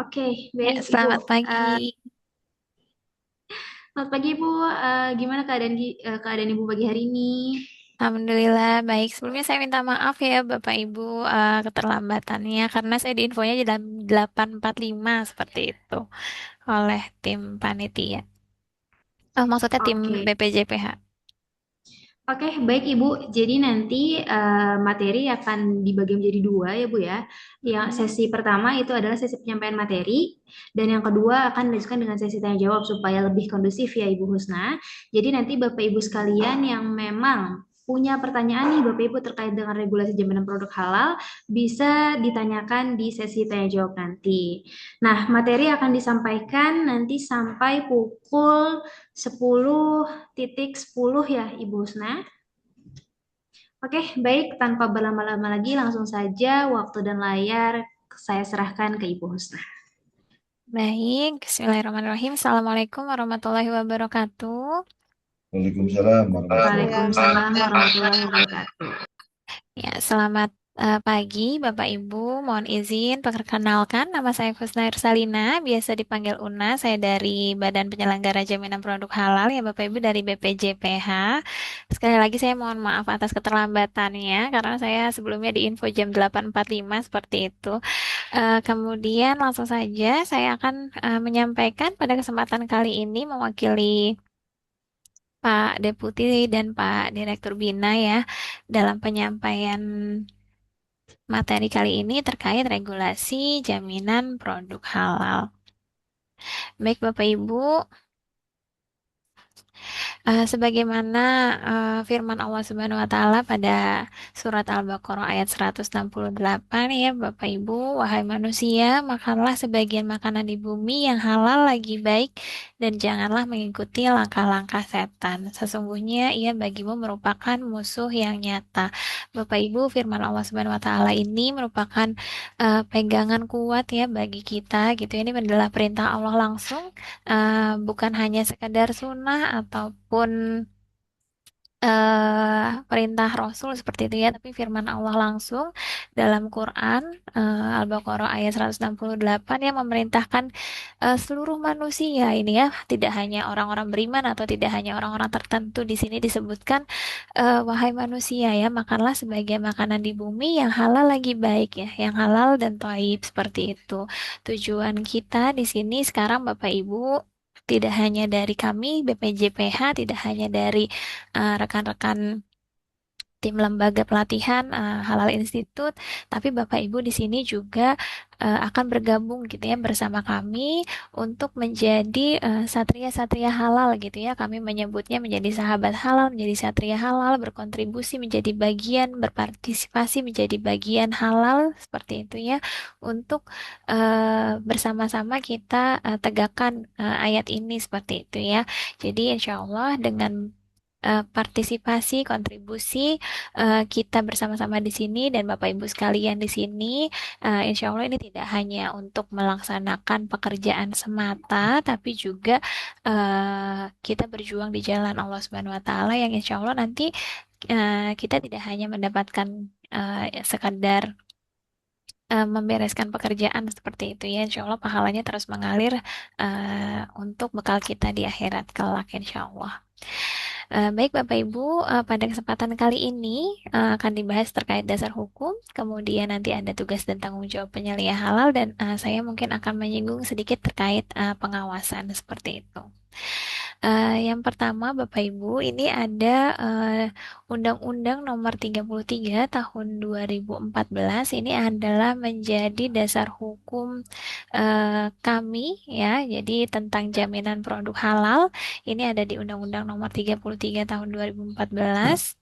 Oke, Ya, baik Ibu. selamat pagi. Eh, Selamat pagi Ibu. Gimana keadaan Ibu pagi hari ini? Alhamdulillah baik. Sebelumnya saya minta maaf ya Bapak Ibu keterlambatannya karena saya di infonya jam 8.45 seperti itu oleh tim panitia. Oh, maksudnya tim Oke, BPJPH. oke, baik Ibu. Jadi nanti materi akan dibagi menjadi dua ya Bu ya. Yang Mm-mm. sesi pertama itu adalah sesi penyampaian materi dan yang kedua akan dilanjutkan dengan sesi tanya jawab supaya lebih kondusif ya Ibu Husna. Jadi nanti Bapak Ibu sekalian yang memang punya pertanyaan nih Bapak Ibu terkait dengan regulasi jaminan produk halal bisa ditanyakan di sesi tanya jawab nanti. Nah, materi akan disampaikan nanti sampai pukul 10:10 ya Ibu Husna. Oke, baik, tanpa berlama-lama lagi langsung saja waktu dan layar saya serahkan ke Ibu Husna. Baik, Bismillahirrahmanirrahim. Assalamualaikum warahmatullahi wabarakatuh. Waalaikumsalam warahmatullahi wabarakatuh. Waalaikumsalam warahmatullahi wabarakatuh. Ya, selamat pagi Bapak Ibu. Mohon izin perkenalkan nama saya Husna Irsalina, biasa dipanggil Una. Saya dari Badan Penyelenggara Jaminan Produk Halal ya Bapak Ibu dari BPJPH. Sekali lagi saya mohon maaf atas keterlambatannya karena saya sebelumnya di info jam 8.45 seperti itu. Kemudian langsung saja saya akan menyampaikan pada kesempatan kali ini mewakili Pak Deputi dan Pak Direktur Bina ya dalam penyampaian materi kali ini terkait regulasi jaminan produk halal. Baik Bapak Ibu, sebagaimana firman Allah Subhanahu wa taala pada surat Al-Baqarah ayat 168 ya Bapak Ibu, wahai manusia, makanlah sebagian makanan di bumi yang halal lagi baik dan janganlah mengikuti langkah-langkah setan. Sesungguhnya ia bagimu merupakan musuh yang nyata. Bapak Ibu, firman Allah Subhanahu wa taala ini merupakan pegangan kuat ya bagi kita gitu. Ini adalah perintah Allah langsung, bukan hanya sekadar sunnah ataupun perintah Rasul seperti itu ya, tapi firman Allah langsung dalam Quran Al-Baqarah ayat 168 yang memerintahkan seluruh manusia ini ya, tidak hanya orang-orang beriman atau tidak hanya orang-orang tertentu. Di sini disebutkan wahai manusia ya, makanlah sebagian makanan di bumi yang halal lagi baik ya, yang halal dan thayyib seperti itu. Tujuan kita di sini sekarang Bapak Ibu tidak hanya dari kami BPJPH, tidak hanya dari rekan-rekan tim lembaga pelatihan Halal Institute, tapi Bapak Ibu di sini juga akan bergabung gitu ya bersama kami untuk menjadi satria-satria halal gitu ya. Kami menyebutnya menjadi sahabat halal, menjadi satria halal, berkontribusi menjadi bagian, berpartisipasi menjadi bagian halal seperti itu ya. Untuk bersama-sama kita tegakkan ayat ini seperti itu ya. Jadi insya Allah dengan partisipasi, kontribusi kita bersama-sama di sini dan Bapak Ibu sekalian di sini, insya Allah ini tidak hanya untuk melaksanakan pekerjaan semata, tapi juga kita berjuang di jalan Allah Subhanahu Wa Taala yang insya Allah nanti kita tidak hanya mendapatkan sekadar membereskan pekerjaan seperti itu ya, insya Allah pahalanya terus mengalir untuk bekal kita di akhirat kelak insya Allah. Baik Bapak Ibu, pada kesempatan kali ini akan dibahas terkait dasar hukum, kemudian nanti ada tugas dan tanggung jawab penyelia halal, dan saya mungkin akan menyinggung sedikit terkait pengawasan seperti itu. Yang pertama Bapak Ibu, ini ada Undang-Undang Nomor 33 Tahun 2014. Ini adalah menjadi dasar hukum kami ya, jadi tentang jaminan produk halal. Ini ada di Undang-Undang Nomor 33 Tahun 2014.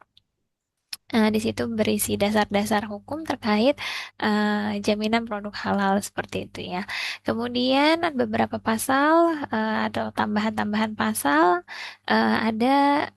Di situ berisi dasar-dasar hukum terkait jaminan produk halal seperti itu ya. Kemudian beberapa pasal atau tambahan-tambahan pasal ada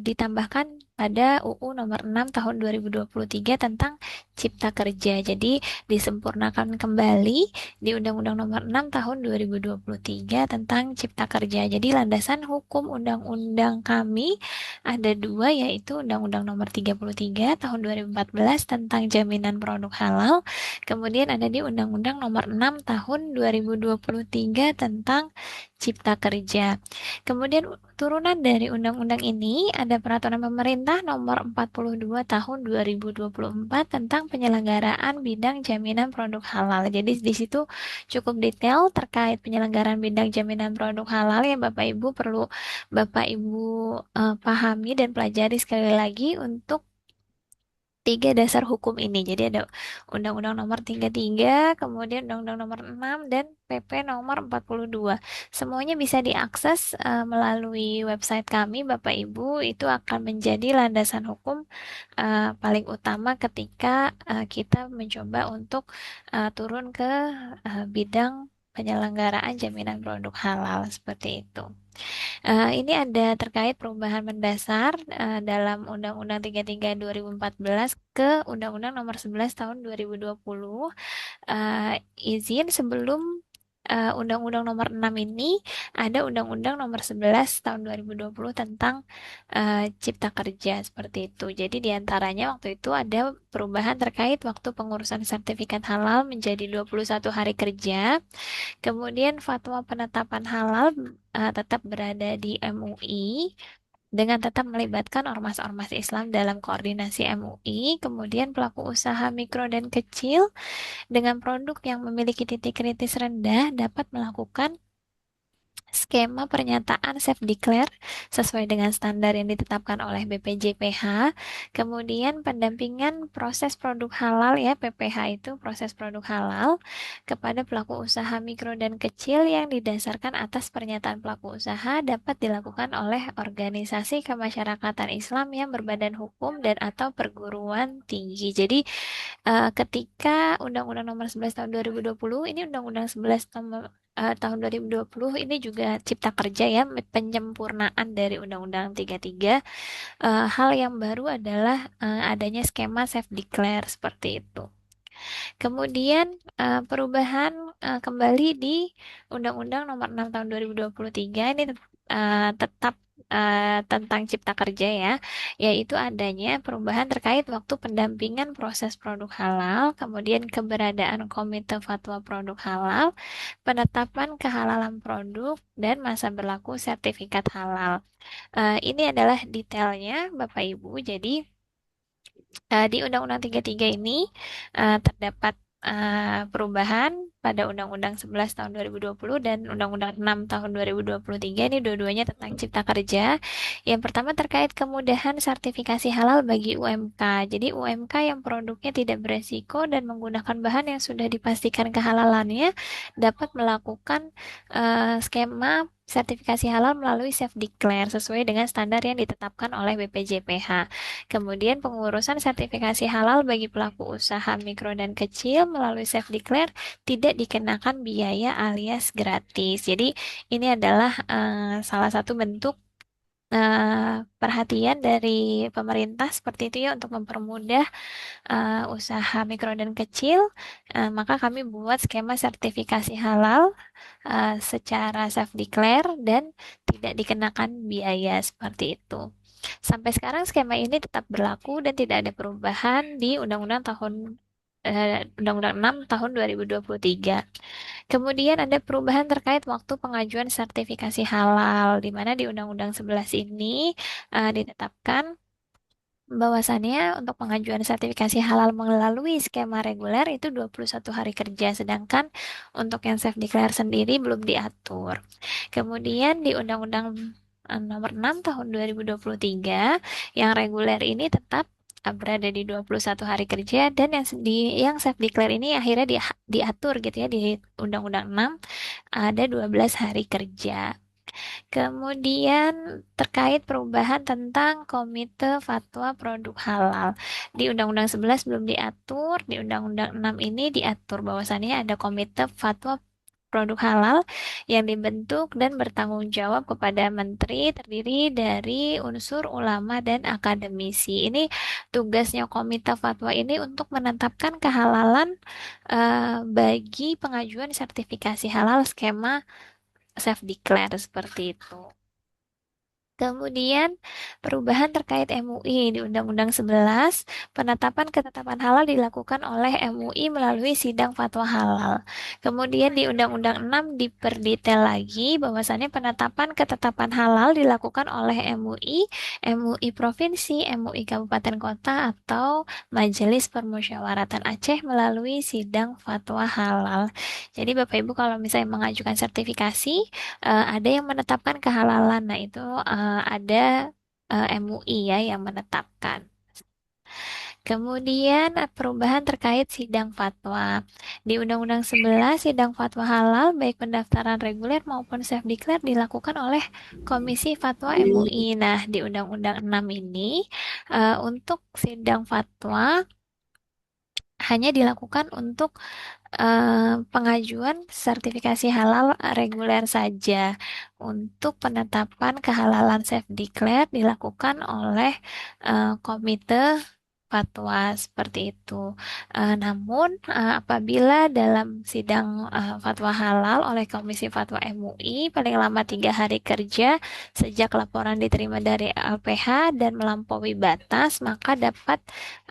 ditambahkan pada UU Nomor 6 Tahun 2023 tentang Cipta Kerja. Jadi disempurnakan kembali di Undang-Undang Nomor 6 Tahun 2023 tentang Cipta Kerja. Jadi landasan hukum undang-undang kami ada dua, yaitu Undang-Undang Nomor 33 Tahun 2014 tentang jaminan produk halal. Kemudian ada di Undang-Undang Nomor 6 Tahun 2023 tentang Cipta Kerja. Kemudian turunan dari undang-undang ini ada Peraturan Pemerintah Nomor 42 Tahun 2024 tentang penyelenggaraan bidang jaminan produk halal. Jadi di situ cukup detail terkait penyelenggaraan bidang jaminan produk halal yang Bapak Ibu pahami dan pelajari sekali lagi untuk tiga dasar hukum ini. Jadi ada Undang-Undang Nomor 33, kemudian Undang-Undang Nomor 6, dan PP Nomor 42. Semuanya bisa diakses melalui website kami, Bapak Ibu. Itu akan menjadi landasan hukum paling utama ketika kita mencoba untuk turun ke bidang penyelenggaraan jaminan produk halal seperti itu. Ini ada terkait perubahan mendasar dalam Undang-Undang 33 2014 ke Undang-Undang Nomor 11 Tahun 2020. Izin sebelum Undang-Undang Nomor 6 ini ada Undang-Undang Nomor 11 Tahun 2020 tentang Cipta Kerja seperti itu. Jadi diantaranya waktu itu ada perubahan terkait waktu pengurusan sertifikat halal menjadi 21 hari kerja. Kemudian fatwa penetapan halal tetap berada di MUI dengan tetap melibatkan ormas-ormas Islam dalam koordinasi MUI. Kemudian pelaku usaha mikro dan kecil dengan produk yang memiliki titik kritis rendah dapat melakukan skema pernyataan self-declare sesuai dengan standar yang ditetapkan oleh BPJPH. Kemudian pendampingan proses produk halal, ya, PPH itu proses produk halal kepada pelaku usaha mikro dan kecil yang didasarkan atas pernyataan pelaku usaha dapat dilakukan oleh organisasi kemasyarakatan Islam yang berbadan hukum dan atau perguruan tinggi. Jadi ketika Undang-Undang Nomor 11 Tahun 2020, ini Undang-Undang 11 tahun 2020 ini juga Cipta Kerja, ya, penyempurnaan dari Undang-Undang 33. Hal yang baru adalah adanya skema self declare seperti itu. Kemudian perubahan kembali di Undang-Undang Nomor 6 Tahun 2023 ini tetap tentang Cipta Kerja, ya, yaitu adanya perubahan terkait waktu pendampingan proses produk halal, kemudian keberadaan komite fatwa produk halal, penetapan kehalalan produk, dan masa berlaku sertifikat halal. Ini adalah detailnya, Bapak Ibu. Jadi di Undang-Undang 33 ini terdapat perubahan pada Undang-Undang 11 tahun 2020 dan Undang-Undang 6 tahun 2023. Ini dua-duanya tentang Cipta Kerja. Yang pertama terkait kemudahan sertifikasi halal bagi UMK. Jadi UMK yang produknya tidak beresiko dan menggunakan bahan yang sudah dipastikan kehalalannya dapat melakukan skema sertifikasi halal melalui self declare sesuai dengan standar yang ditetapkan oleh BPJPH. Kemudian pengurusan sertifikasi halal bagi pelaku usaha mikro dan kecil melalui self declare tidak dikenakan biaya alias gratis. Jadi ini adalah salah satu bentuk perhatian dari pemerintah seperti itu, ya, untuk mempermudah usaha mikro dan kecil. Maka kami buat skema sertifikasi halal secara self declare dan tidak dikenakan biaya seperti itu. Sampai sekarang skema ini tetap berlaku dan tidak ada perubahan di Undang-Undang 6 tahun 2023. Kemudian ada perubahan terkait waktu pengajuan sertifikasi halal, di mana di Undang-Undang 11 ini ditetapkan bahwasannya untuk pengajuan sertifikasi halal melalui skema reguler itu 21 hari kerja, sedangkan untuk yang self declare sendiri belum diatur. Kemudian di Undang-Undang Nomor 6 Tahun 2023 yang reguler ini tetap berada di 21 hari kerja, dan yang self declare ini akhirnya diatur gitu, ya, di Undang-Undang 6 ada 12 hari kerja. Kemudian terkait perubahan tentang Komite Fatwa Produk Halal. Di Undang-Undang 11 belum diatur, di Undang-Undang 6 ini diatur bahwasannya ada Komite Fatwa produk halal yang dibentuk dan bertanggung jawab kepada menteri, terdiri dari unsur ulama dan akademisi. Ini tugasnya Komite Fatwa ini untuk menetapkan kehalalan bagi pengajuan sertifikasi halal skema self declare seperti itu. Kemudian perubahan terkait MUI di Undang-Undang 11, penetapan ketetapan halal dilakukan oleh MUI melalui sidang fatwa halal. Kemudian di Undang-Undang 6 diperdetail lagi bahwasannya penetapan ketetapan halal dilakukan oleh MUI, MUI provinsi, MUI kabupaten kota atau Majelis Permusyawaratan Aceh melalui sidang fatwa halal. Jadi Bapak Ibu kalau misalnya mengajukan sertifikasi ada yang menetapkan kehalalan. Nah, itu ada MUI ya yang menetapkan. Kemudian perubahan terkait sidang fatwa. Di Undang-Undang 11, sidang fatwa halal baik pendaftaran reguler maupun self declare dilakukan oleh Komisi Fatwa MUI. Nah, di Undang-Undang 6 ini untuk sidang fatwa hanya dilakukan untuk pengajuan sertifikasi halal reguler saja. Untuk penetapan kehalalan self declare dilakukan oleh komite fatwa seperti itu. Namun apabila dalam sidang fatwa halal oleh Komisi Fatwa MUI paling lama 3 hari kerja sejak laporan diterima dari LPH dan melampaui batas, maka dapat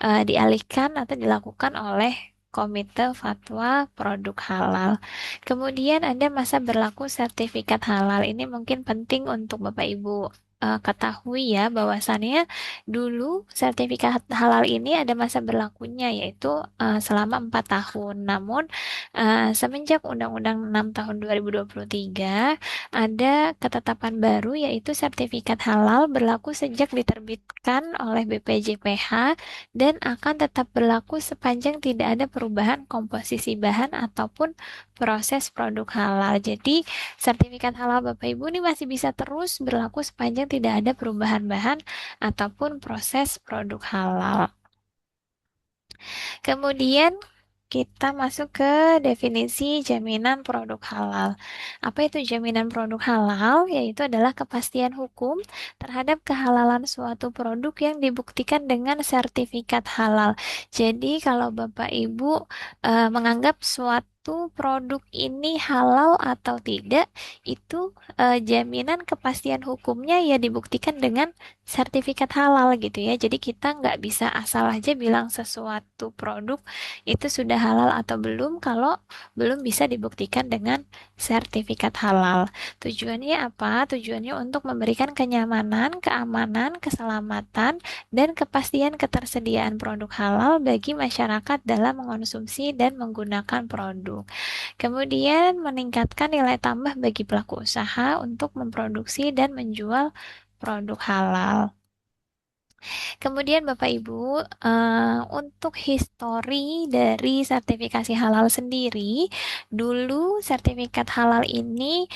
dialihkan atau dilakukan oleh Komite Fatwa Produk Halal. Kemudian ada masa berlaku sertifikat halal. Ini mungkin penting untuk Bapak Ibu ketahui ya bahwasannya dulu sertifikat halal ini ada masa berlakunya yaitu selama 4 tahun. Namun semenjak Undang-Undang 6 tahun 2023 ada ketetapan baru yaitu sertifikat halal berlaku sejak diterbitkan oleh BPJPH dan akan tetap berlaku sepanjang tidak ada perubahan komposisi bahan ataupun proses produk halal. Jadi, sertifikat halal Bapak Ibu ini masih bisa terus berlaku sepanjang tidak ada perubahan bahan ataupun proses produk halal. Kemudian kita masuk ke definisi jaminan produk halal. Apa itu jaminan produk halal? Yaitu adalah kepastian hukum terhadap kehalalan suatu produk yang dibuktikan dengan sertifikat halal. Jadi kalau Bapak Ibu menganggap suatu produk ini halal atau tidak, itu jaminan kepastian hukumnya ya dibuktikan dengan sertifikat halal gitu ya. Jadi kita nggak bisa asal aja bilang sesuatu produk itu sudah halal atau belum kalau belum bisa dibuktikan dengan sertifikat halal. Tujuannya apa? Tujuannya untuk memberikan kenyamanan, keamanan, keselamatan, dan kepastian ketersediaan produk halal bagi masyarakat dalam mengonsumsi dan menggunakan produk. Kemudian meningkatkan nilai tambah bagi pelaku usaha untuk memproduksi dan menjual produk halal. Kemudian Bapak Ibu, untuk histori dari sertifikasi halal sendiri, dulu sertifikat halal ini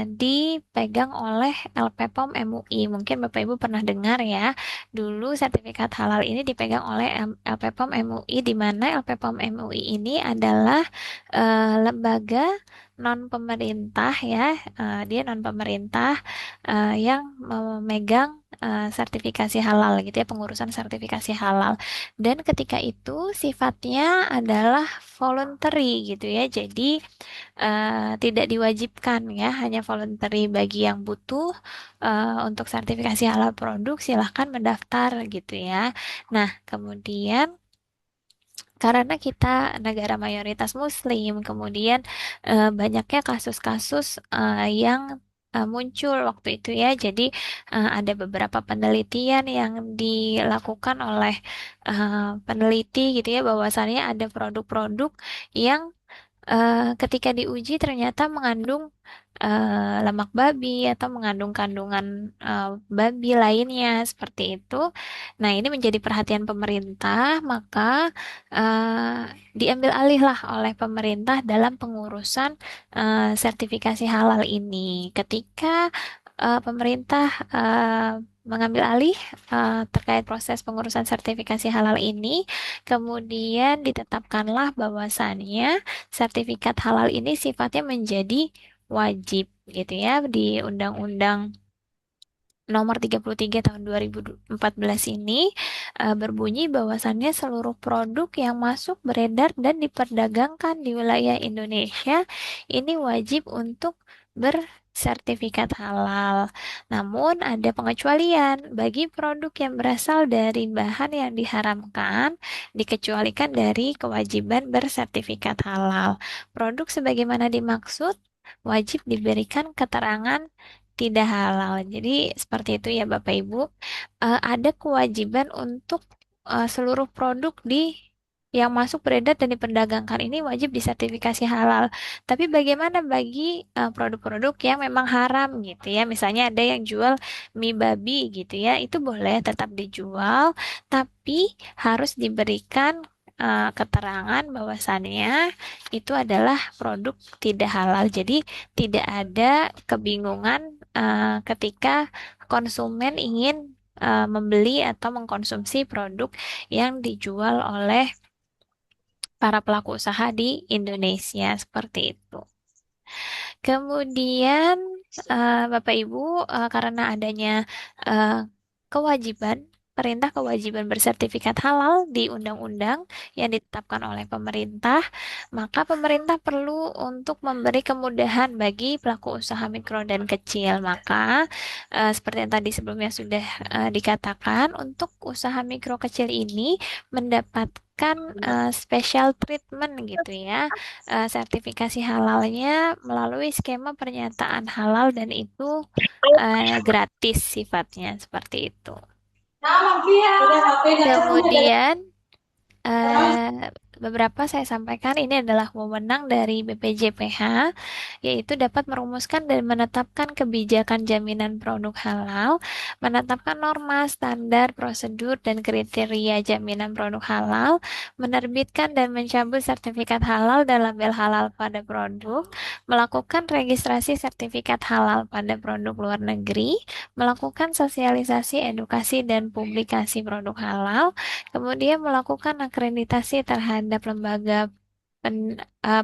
dipegang oleh LPPOM MUI. Mungkin Bapak Ibu pernah dengar ya, dulu sertifikat halal ini dipegang oleh LPPOM MUI, di mana LPPOM MUI ini adalah lembaga non pemerintah ya, dia non pemerintah yang memegang sertifikasi halal gitu ya, pengurusan sertifikasi halal. Dan ketika itu sifatnya adalah voluntary gitu ya. Jadi tidak diwajibkan ya, hanya voluntary bagi yang butuh untuk sertifikasi halal produk silahkan mendaftar gitu ya. Nah, kemudian karena kita negara mayoritas Muslim, kemudian banyaknya kasus-kasus yang muncul waktu itu ya. Jadi ada beberapa penelitian yang dilakukan oleh peneliti gitu ya, bahwasannya ada produk-produk yang ketika diuji ternyata mengandung lemak babi atau mengandung kandungan babi lainnya seperti itu. Nah, ini menjadi perhatian pemerintah, maka diambil alihlah oleh pemerintah dalam pengurusan sertifikasi halal ini. Ketika pemerintah mengambil alih terkait proses pengurusan sertifikasi halal ini. Kemudian ditetapkanlah bahwasannya sertifikat halal ini sifatnya menjadi wajib gitu ya di Undang-Undang Nomor 33 tahun 2014 ini berbunyi bahwasannya seluruh produk yang masuk beredar dan diperdagangkan di wilayah Indonesia ini wajib untuk bersertifikat halal. Namun ada pengecualian bagi produk yang berasal dari bahan yang diharamkan dikecualikan dari kewajiban bersertifikat halal. Produk sebagaimana dimaksud wajib diberikan keterangan tidak halal. Jadi seperti itu ya Bapak Ibu. Ada kewajiban untuk seluruh produk yang masuk beredar dan diperdagangkan ini wajib disertifikasi halal. Tapi bagaimana bagi produk-produk yang memang haram gitu ya? Misalnya ada yang jual mie babi gitu ya, itu boleh tetap dijual, tapi harus diberikan keterangan bahwasannya itu adalah produk tidak halal. Jadi tidak ada kebingungan ketika konsumen ingin membeli atau mengkonsumsi produk yang dijual oleh para pelaku usaha di Indonesia seperti itu. Kemudian Bapak Ibu karena adanya eh, kewajiban perintah kewajiban bersertifikat halal di undang-undang yang ditetapkan oleh pemerintah, maka pemerintah perlu untuk memberi kemudahan bagi pelaku usaha mikro dan kecil. Maka seperti yang tadi sebelumnya sudah dikatakan, untuk usaha mikro kecil ini mendapatkan special treatment gitu ya, sertifikasi halalnya melalui skema pernyataan halal dan itu gratis sifatnya seperti itu. Kemudian beberapa saya sampaikan ini adalah wewenang dari BPJPH, yaitu dapat merumuskan dan menetapkan kebijakan jaminan produk halal, menetapkan norma, standar, prosedur, dan kriteria jaminan produk halal, menerbitkan dan mencabut sertifikat halal dan label halal pada produk, melakukan registrasi sertifikat halal pada produk luar negeri, melakukan sosialisasi, edukasi, dan publikasi produk halal, kemudian melakukan akreditasi terhadap lembaga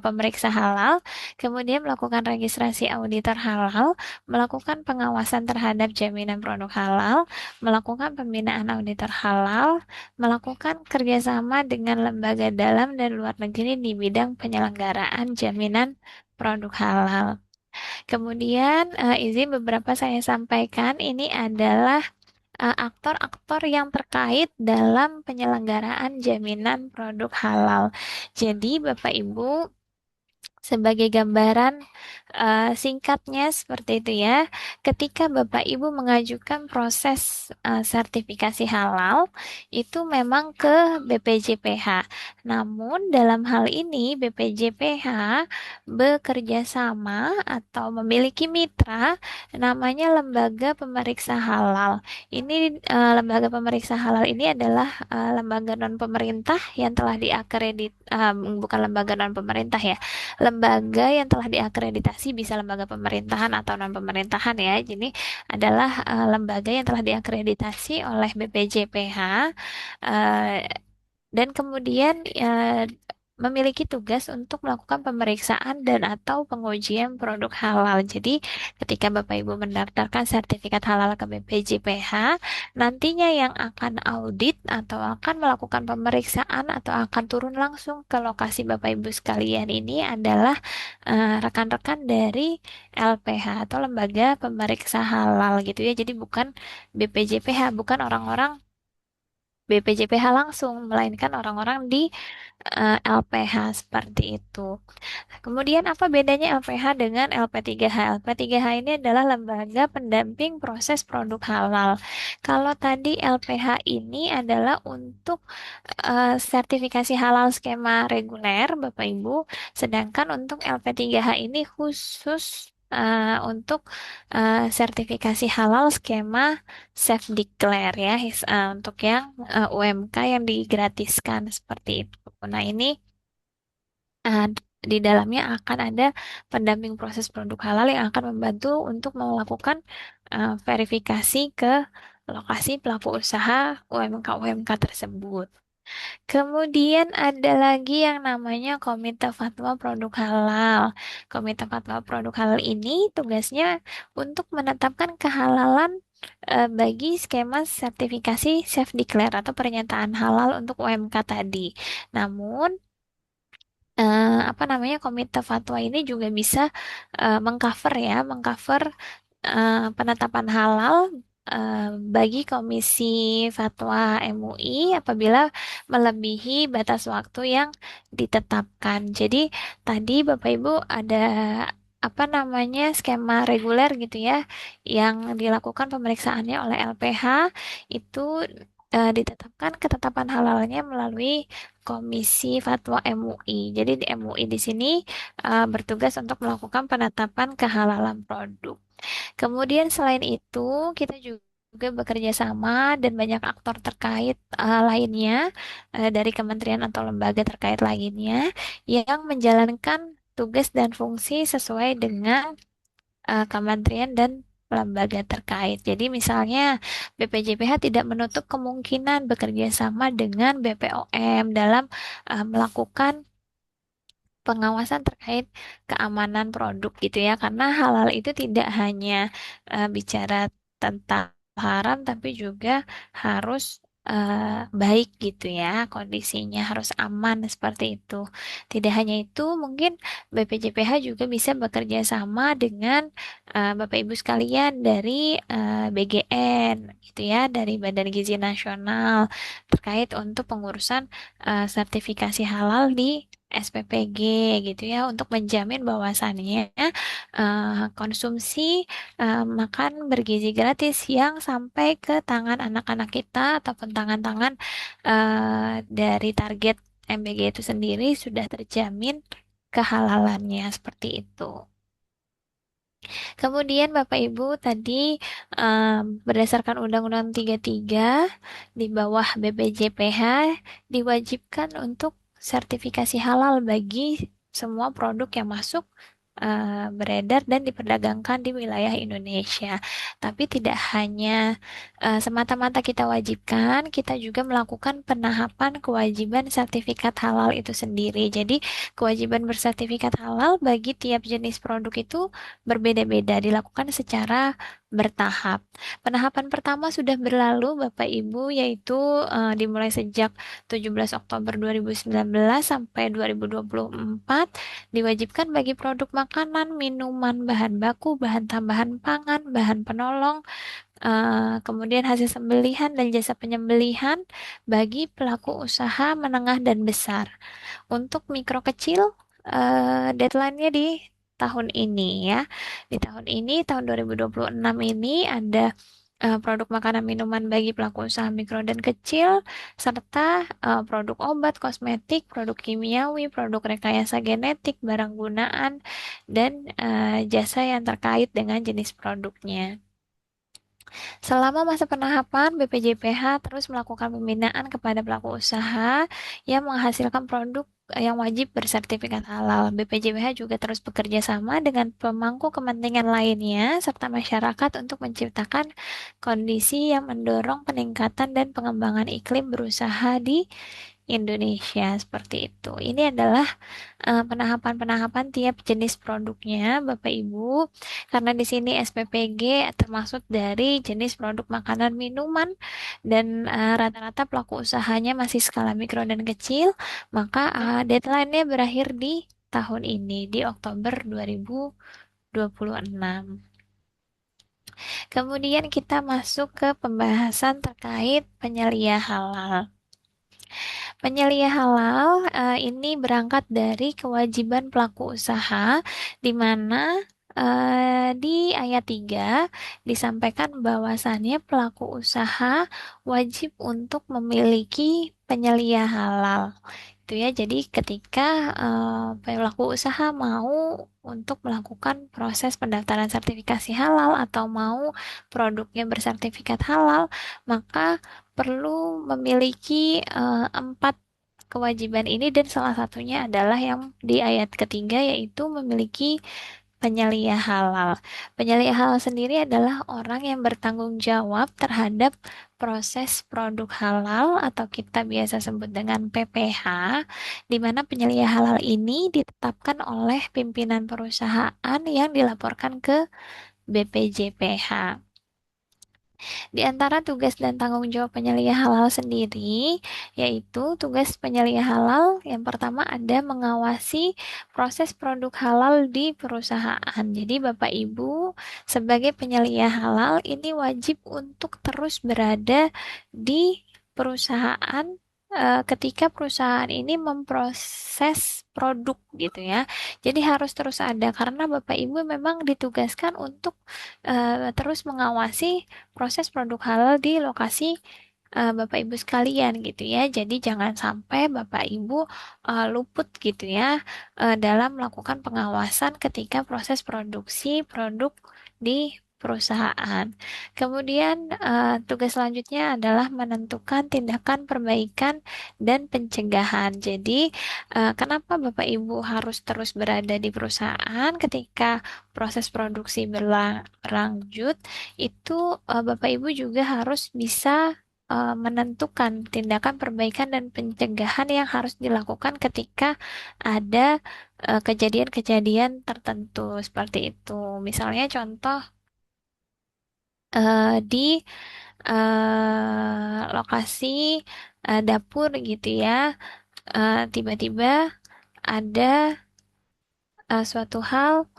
pemeriksa halal, kemudian melakukan registrasi auditor halal, melakukan pengawasan terhadap jaminan produk halal, melakukan pembinaan auditor halal, melakukan kerjasama dengan lembaga dalam dan luar negeri di bidang penyelenggaraan jaminan produk halal. Kemudian izin beberapa saya sampaikan ini adalah aktor-aktor yang terkait dalam penyelenggaraan jaminan produk halal. Jadi, Bapak Ibu, sebagai gambaran singkatnya seperti itu ya. Ketika Bapak Ibu mengajukan proses sertifikasi halal, itu memang ke BPJPH. Namun dalam hal ini BPJPH bekerja sama atau memiliki mitra namanya Lembaga Pemeriksa Halal. Ini lembaga pemeriksa halal ini adalah lembaga non pemerintah yang telah diakredit bukan lembaga non pemerintah ya, lembaga yang telah diakreditasi, bisa lembaga pemerintahan atau non pemerintahan ya. Jadi adalah lembaga yang telah diakreditasi oleh BPJPH dan kemudian memiliki tugas untuk melakukan pemeriksaan dan atau pengujian produk halal. Jadi, ketika Bapak Ibu mendaftarkan sertifikat halal ke BPJPH, nantinya yang akan audit atau akan melakukan pemeriksaan atau akan turun langsung ke lokasi Bapak Ibu sekalian ini adalah rekan-rekan dari LPH atau Lembaga Pemeriksa Halal gitu ya. Jadi bukan BPJPH, bukan orang-orang BPJPH langsung, melainkan orang-orang di LPH seperti itu. Kemudian apa bedanya LPH dengan LP3H? LP3H ini adalah lembaga pendamping proses produk halal. Kalau tadi LPH ini adalah untuk sertifikasi halal skema reguler, Bapak Ibu, sedangkan untuk LP3H ini khusus untuk sertifikasi halal skema self declare ya, untuk yang UMK yang digratiskan seperti itu. Nah, ini uh, di dalamnya akan ada pendamping proses produk halal yang akan membantu untuk melakukan verifikasi ke lokasi pelaku usaha UMK-UMK tersebut. Kemudian ada lagi yang namanya Komite Fatwa Produk Halal. Komite Fatwa Produk Halal ini tugasnya untuk menetapkan kehalalan bagi skema sertifikasi self declare atau pernyataan halal untuk UMK tadi. Namun apa namanya Komite Fatwa ini juga bisa mengcover ya, mengcover penetapan halal eh, bagi Komisi Fatwa MUI apabila melebihi batas waktu yang ditetapkan. Jadi tadi Bapak Ibu ada apa namanya skema reguler gitu ya yang dilakukan pemeriksaannya oleh LPH itu ditetapkan ketetapan halalnya melalui Komisi Fatwa MUI. Jadi di MUI di sini bertugas untuk melakukan penetapan kehalalan produk. Kemudian selain itu, kita juga bekerja sama dan banyak aktor terkait lainnya dari kementerian atau lembaga terkait lainnya yang menjalankan tugas dan fungsi sesuai dengan kementerian dan lembaga terkait. Jadi misalnya BPJPH tidak menutup kemungkinan bekerja sama dengan BPOM dalam melakukan pengawasan terkait keamanan produk gitu ya karena halal itu tidak hanya bicara tentang haram tapi juga harus baik gitu ya kondisinya harus aman seperti itu tidak hanya itu mungkin BPJPH juga bisa bekerja sama dengan Bapak Ibu sekalian dari BGN gitu ya dari Badan Gizi Nasional terkait untuk pengurusan sertifikasi halal di SPPG gitu ya untuk menjamin bahwasannya konsumsi makan bergizi gratis yang sampai ke tangan anak-anak kita ataupun tangan-tangan dari target MBG itu sendiri sudah terjamin kehalalannya seperti itu. Kemudian Bapak Ibu tadi berdasarkan Undang-Undang 33 di bawah BPJPH diwajibkan untuk sertifikasi halal bagi semua produk yang masuk beredar dan diperdagangkan di wilayah Indonesia. Tapi tidak hanya semata-mata kita wajibkan, kita juga melakukan penahapan kewajiban sertifikat halal itu sendiri. Jadi kewajiban bersertifikat halal bagi tiap jenis produk itu berbeda-beda, dilakukan secara bertahap. Penahapan pertama sudah berlalu, Bapak Ibu, yaitu dimulai sejak 17 Oktober 2019 sampai 2024, diwajibkan bagi produk makanan, minuman, bahan baku, bahan tambahan pangan, bahan penolong, kemudian hasil sembelihan dan jasa penyembelihan bagi pelaku usaha menengah dan besar. Untuk mikro kecil, deadline-nya di tahun ini ya. Di tahun ini, tahun 2026 ini ada produk makanan minuman bagi pelaku usaha mikro dan kecil, serta produk obat, kosmetik, produk kimiawi, produk rekayasa genetik, barang gunaan, dan jasa yang terkait dengan jenis produknya. Selama masa penahapan, BPJPH terus melakukan pembinaan kepada pelaku usaha yang menghasilkan produk yang wajib bersertifikat halal. BPJPH juga terus bekerja sama dengan pemangku kepentingan lainnya serta masyarakat untuk menciptakan kondisi yang mendorong peningkatan dan pengembangan iklim berusaha di Indonesia seperti itu. Ini adalah penahapan-penahapan tiap jenis produknya, Bapak Ibu. Karena di sini SPPG termasuk dari jenis produk makanan minuman dan rata-rata pelaku usahanya masih skala mikro dan kecil, maka deadline-nya berakhir di tahun ini di Oktober 2026. Kemudian kita masuk ke pembahasan terkait penyelia halal. Penyelia halal ini berangkat dari kewajiban pelaku usaha di mana di ayat 3 disampaikan bahwasannya pelaku usaha wajib untuk memiliki penyelia halal. Itu ya, jadi ketika pelaku usaha mau untuk melakukan proses pendaftaran sertifikasi halal atau mau produknya bersertifikat halal, maka perlu memiliki empat kewajiban ini dan salah satunya adalah yang di ayat ketiga yaitu memiliki penyelia halal. Penyelia halal sendiri adalah orang yang bertanggung jawab terhadap proses produk halal atau kita biasa sebut dengan PPH, di mana penyelia halal ini ditetapkan oleh pimpinan perusahaan yang dilaporkan ke BPJPH. Di antara tugas dan tanggung jawab penyelia halal sendiri, yaitu tugas penyelia halal yang pertama ada mengawasi proses produk halal di perusahaan. Jadi Bapak Ibu sebagai penyelia halal ini wajib untuk terus berada di perusahaan ketika perusahaan ini memproses produk gitu ya. Jadi harus terus ada karena Bapak Ibu memang ditugaskan untuk terus mengawasi proses produk halal di lokasi Bapak Ibu sekalian gitu ya. Jadi jangan sampai Bapak Ibu luput gitu ya dalam melakukan pengawasan ketika proses produksi produk di perusahaan. Kemudian tugas selanjutnya adalah menentukan tindakan perbaikan dan pencegahan. Jadi kenapa Bapak Ibu harus terus berada di perusahaan ketika proses produksi berlanjut? Itu Bapak Ibu juga harus bisa menentukan tindakan perbaikan dan pencegahan yang harus dilakukan ketika ada kejadian-kejadian tertentu seperti itu. Misalnya contoh di lokasi dapur gitu ya, tiba-tiba ada suatu hal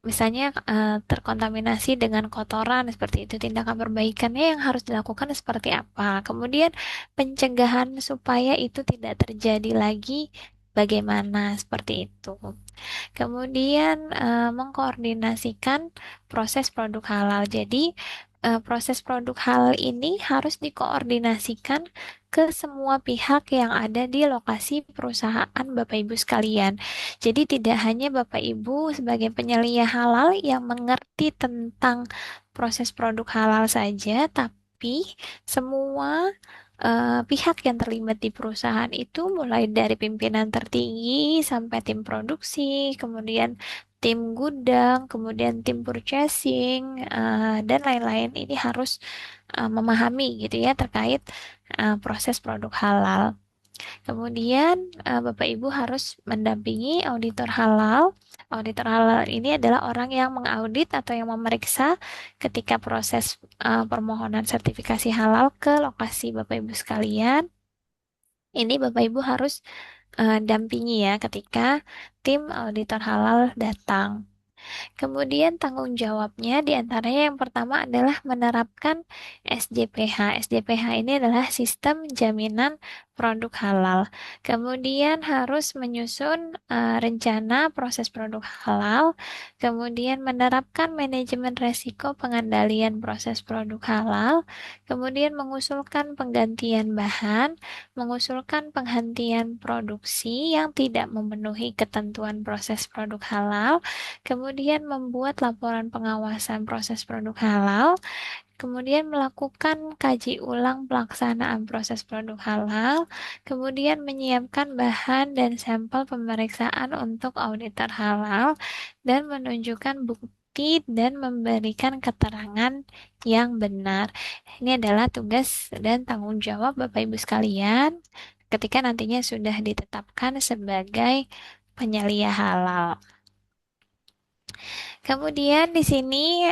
misalnya terkontaminasi dengan kotoran seperti itu, tindakan perbaikannya yang harus dilakukan seperti apa. Kemudian pencegahan supaya itu tidak terjadi lagi bagaimana seperti itu. Kemudian mengkoordinasikan proses produk halal. Jadi proses produk halal ini harus dikoordinasikan ke semua pihak yang ada di lokasi perusahaan Bapak Ibu sekalian. Jadi tidak hanya Bapak Ibu sebagai penyelia halal yang mengerti tentang proses produk halal saja, tapi semua pihak yang terlibat di perusahaan itu mulai dari pimpinan tertinggi sampai tim produksi, kemudian tim gudang, kemudian tim purchasing, dan lain-lain ini harus memahami gitu ya terkait proses produk halal. Kemudian Bapak Ibu harus mendampingi auditor halal. Auditor halal ini adalah orang yang mengaudit atau yang memeriksa ketika proses permohonan sertifikasi halal ke lokasi Bapak Ibu sekalian. Ini Bapak Ibu harus dampingi ya ketika tim auditor halal datang. Kemudian tanggung jawabnya diantaranya yang pertama adalah menerapkan SJPH. SJPH ini adalah sistem jaminan produk halal. Kemudian harus menyusun rencana proses produk halal. Kemudian menerapkan manajemen resiko pengendalian proses produk halal. Kemudian mengusulkan penggantian bahan, mengusulkan penghentian produksi yang tidak memenuhi ketentuan proses produk halal. Kemudian membuat laporan pengawasan proses produk halal, kemudian melakukan kaji ulang pelaksanaan proses produk halal, kemudian menyiapkan bahan dan sampel pemeriksaan untuk auditor halal, dan menunjukkan bukti dan memberikan keterangan yang benar. Ini adalah tugas dan tanggung jawab Bapak Ibu sekalian ketika nantinya sudah ditetapkan sebagai penyelia halal. Kemudian di sini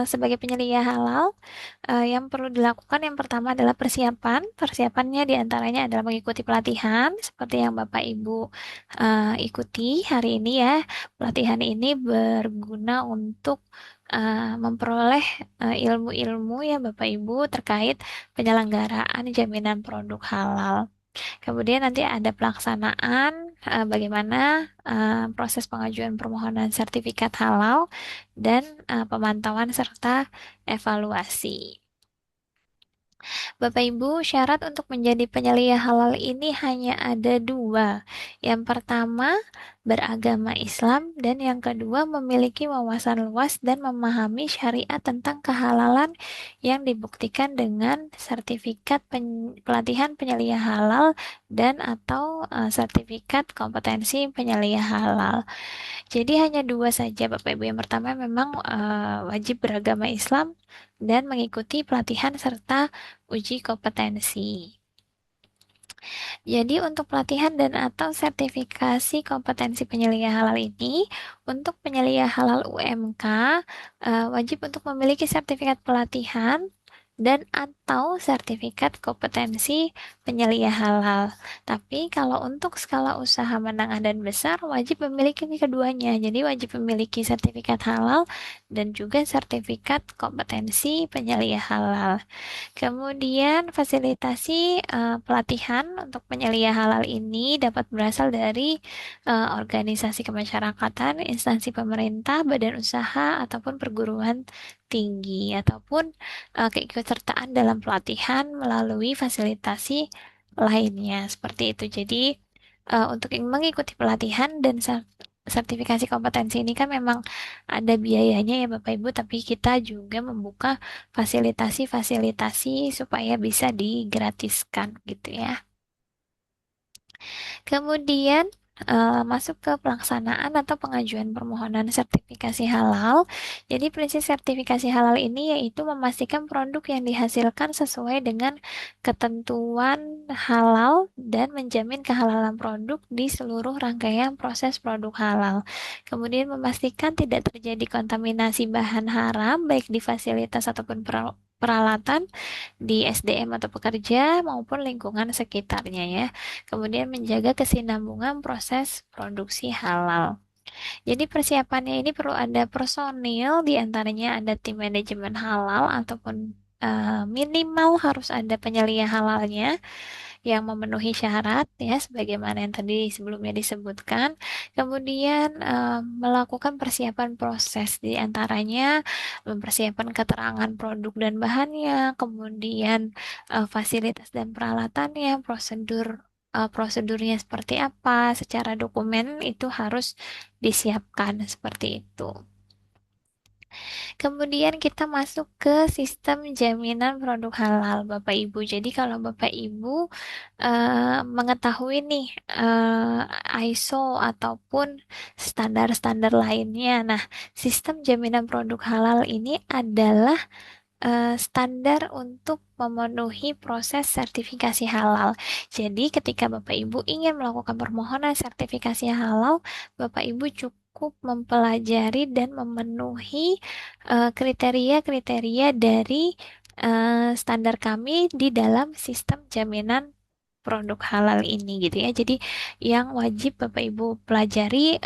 sebagai penyelia halal yang perlu dilakukan yang pertama adalah persiapan. Persiapannya diantaranya adalah mengikuti pelatihan seperti yang Bapak Ibu ikuti hari ini ya. Pelatihan ini berguna untuk memperoleh ilmu-ilmu ya Bapak Ibu terkait penyelenggaraan jaminan produk halal. Kemudian nanti ada pelaksanaan bagaimana proses pengajuan permohonan sertifikat halal dan pemantauan serta evaluasi. Bapak Ibu, syarat untuk menjadi penyelia halal ini hanya ada dua. Yang pertama, beragama Islam, dan yang kedua, memiliki wawasan luas dan memahami syariat tentang kehalalan yang dibuktikan dengan sertifikat pelatihan penyelia halal dan atau sertifikat kompetensi penyelia halal. Jadi hanya dua saja Bapak Ibu. Yang pertama memang wajib beragama Islam dan mengikuti pelatihan serta uji kompetensi. Jadi untuk pelatihan dan atau sertifikasi kompetensi penyelia halal ini, untuk penyelia halal UMK wajib untuk memiliki sertifikat pelatihan dan atau sertifikat kompetensi penyelia halal. Tapi kalau untuk skala usaha menengah dan besar wajib memiliki keduanya. Jadi wajib memiliki sertifikat halal dan juga sertifikat kompetensi penyelia halal. Kemudian fasilitasi pelatihan untuk penyelia halal ini dapat berasal dari organisasi kemasyarakatan, instansi pemerintah, badan usaha, ataupun perguruan tinggi, ataupun keikutsertaan dalam pelatihan melalui fasilitasi lainnya. Seperti itu. Jadi untuk mengikuti pelatihan dan sertifikasi kompetensi ini kan memang ada biayanya ya Bapak Ibu, tapi kita juga membuka fasilitasi-fasilitasi supaya bisa digratiskan gitu ya. Kemudian masuk ke pelaksanaan atau pengajuan permohonan sertifikasi halal. Jadi prinsip sertifikasi halal ini yaitu memastikan produk yang dihasilkan sesuai dengan ketentuan halal dan menjamin kehalalan produk di seluruh rangkaian proses produk halal. Kemudian memastikan tidak terjadi kontaminasi bahan haram baik di fasilitas ataupun peralatan di SDM atau pekerja maupun lingkungan sekitarnya ya. Kemudian menjaga kesinambungan proses produksi halal. Jadi persiapannya ini perlu ada personil, diantaranya ada tim manajemen halal ataupun minimal harus ada penyelia halalnya yang memenuhi syarat ya sebagaimana yang tadi sebelumnya disebutkan. Kemudian melakukan persiapan proses di antaranya mempersiapkan keterangan produk dan bahannya, kemudian fasilitas dan peralatannya, prosedurnya seperti apa, secara dokumen itu harus disiapkan seperti itu. Kemudian kita masuk ke sistem jaminan produk halal, Bapak Ibu. Jadi kalau Bapak Ibu mengetahui nih ISO ataupun standar-standar lainnya. Nah, sistem jaminan produk halal ini adalah standar untuk memenuhi proses sertifikasi halal. Jadi, ketika Bapak Ibu ingin melakukan permohonan sertifikasi halal, Bapak Ibu cukup mempelajari dan memenuhi kriteria-kriteria dari standar kami di dalam sistem jaminan produk halal ini gitu ya. Jadi yang wajib Bapak Ibu pelajari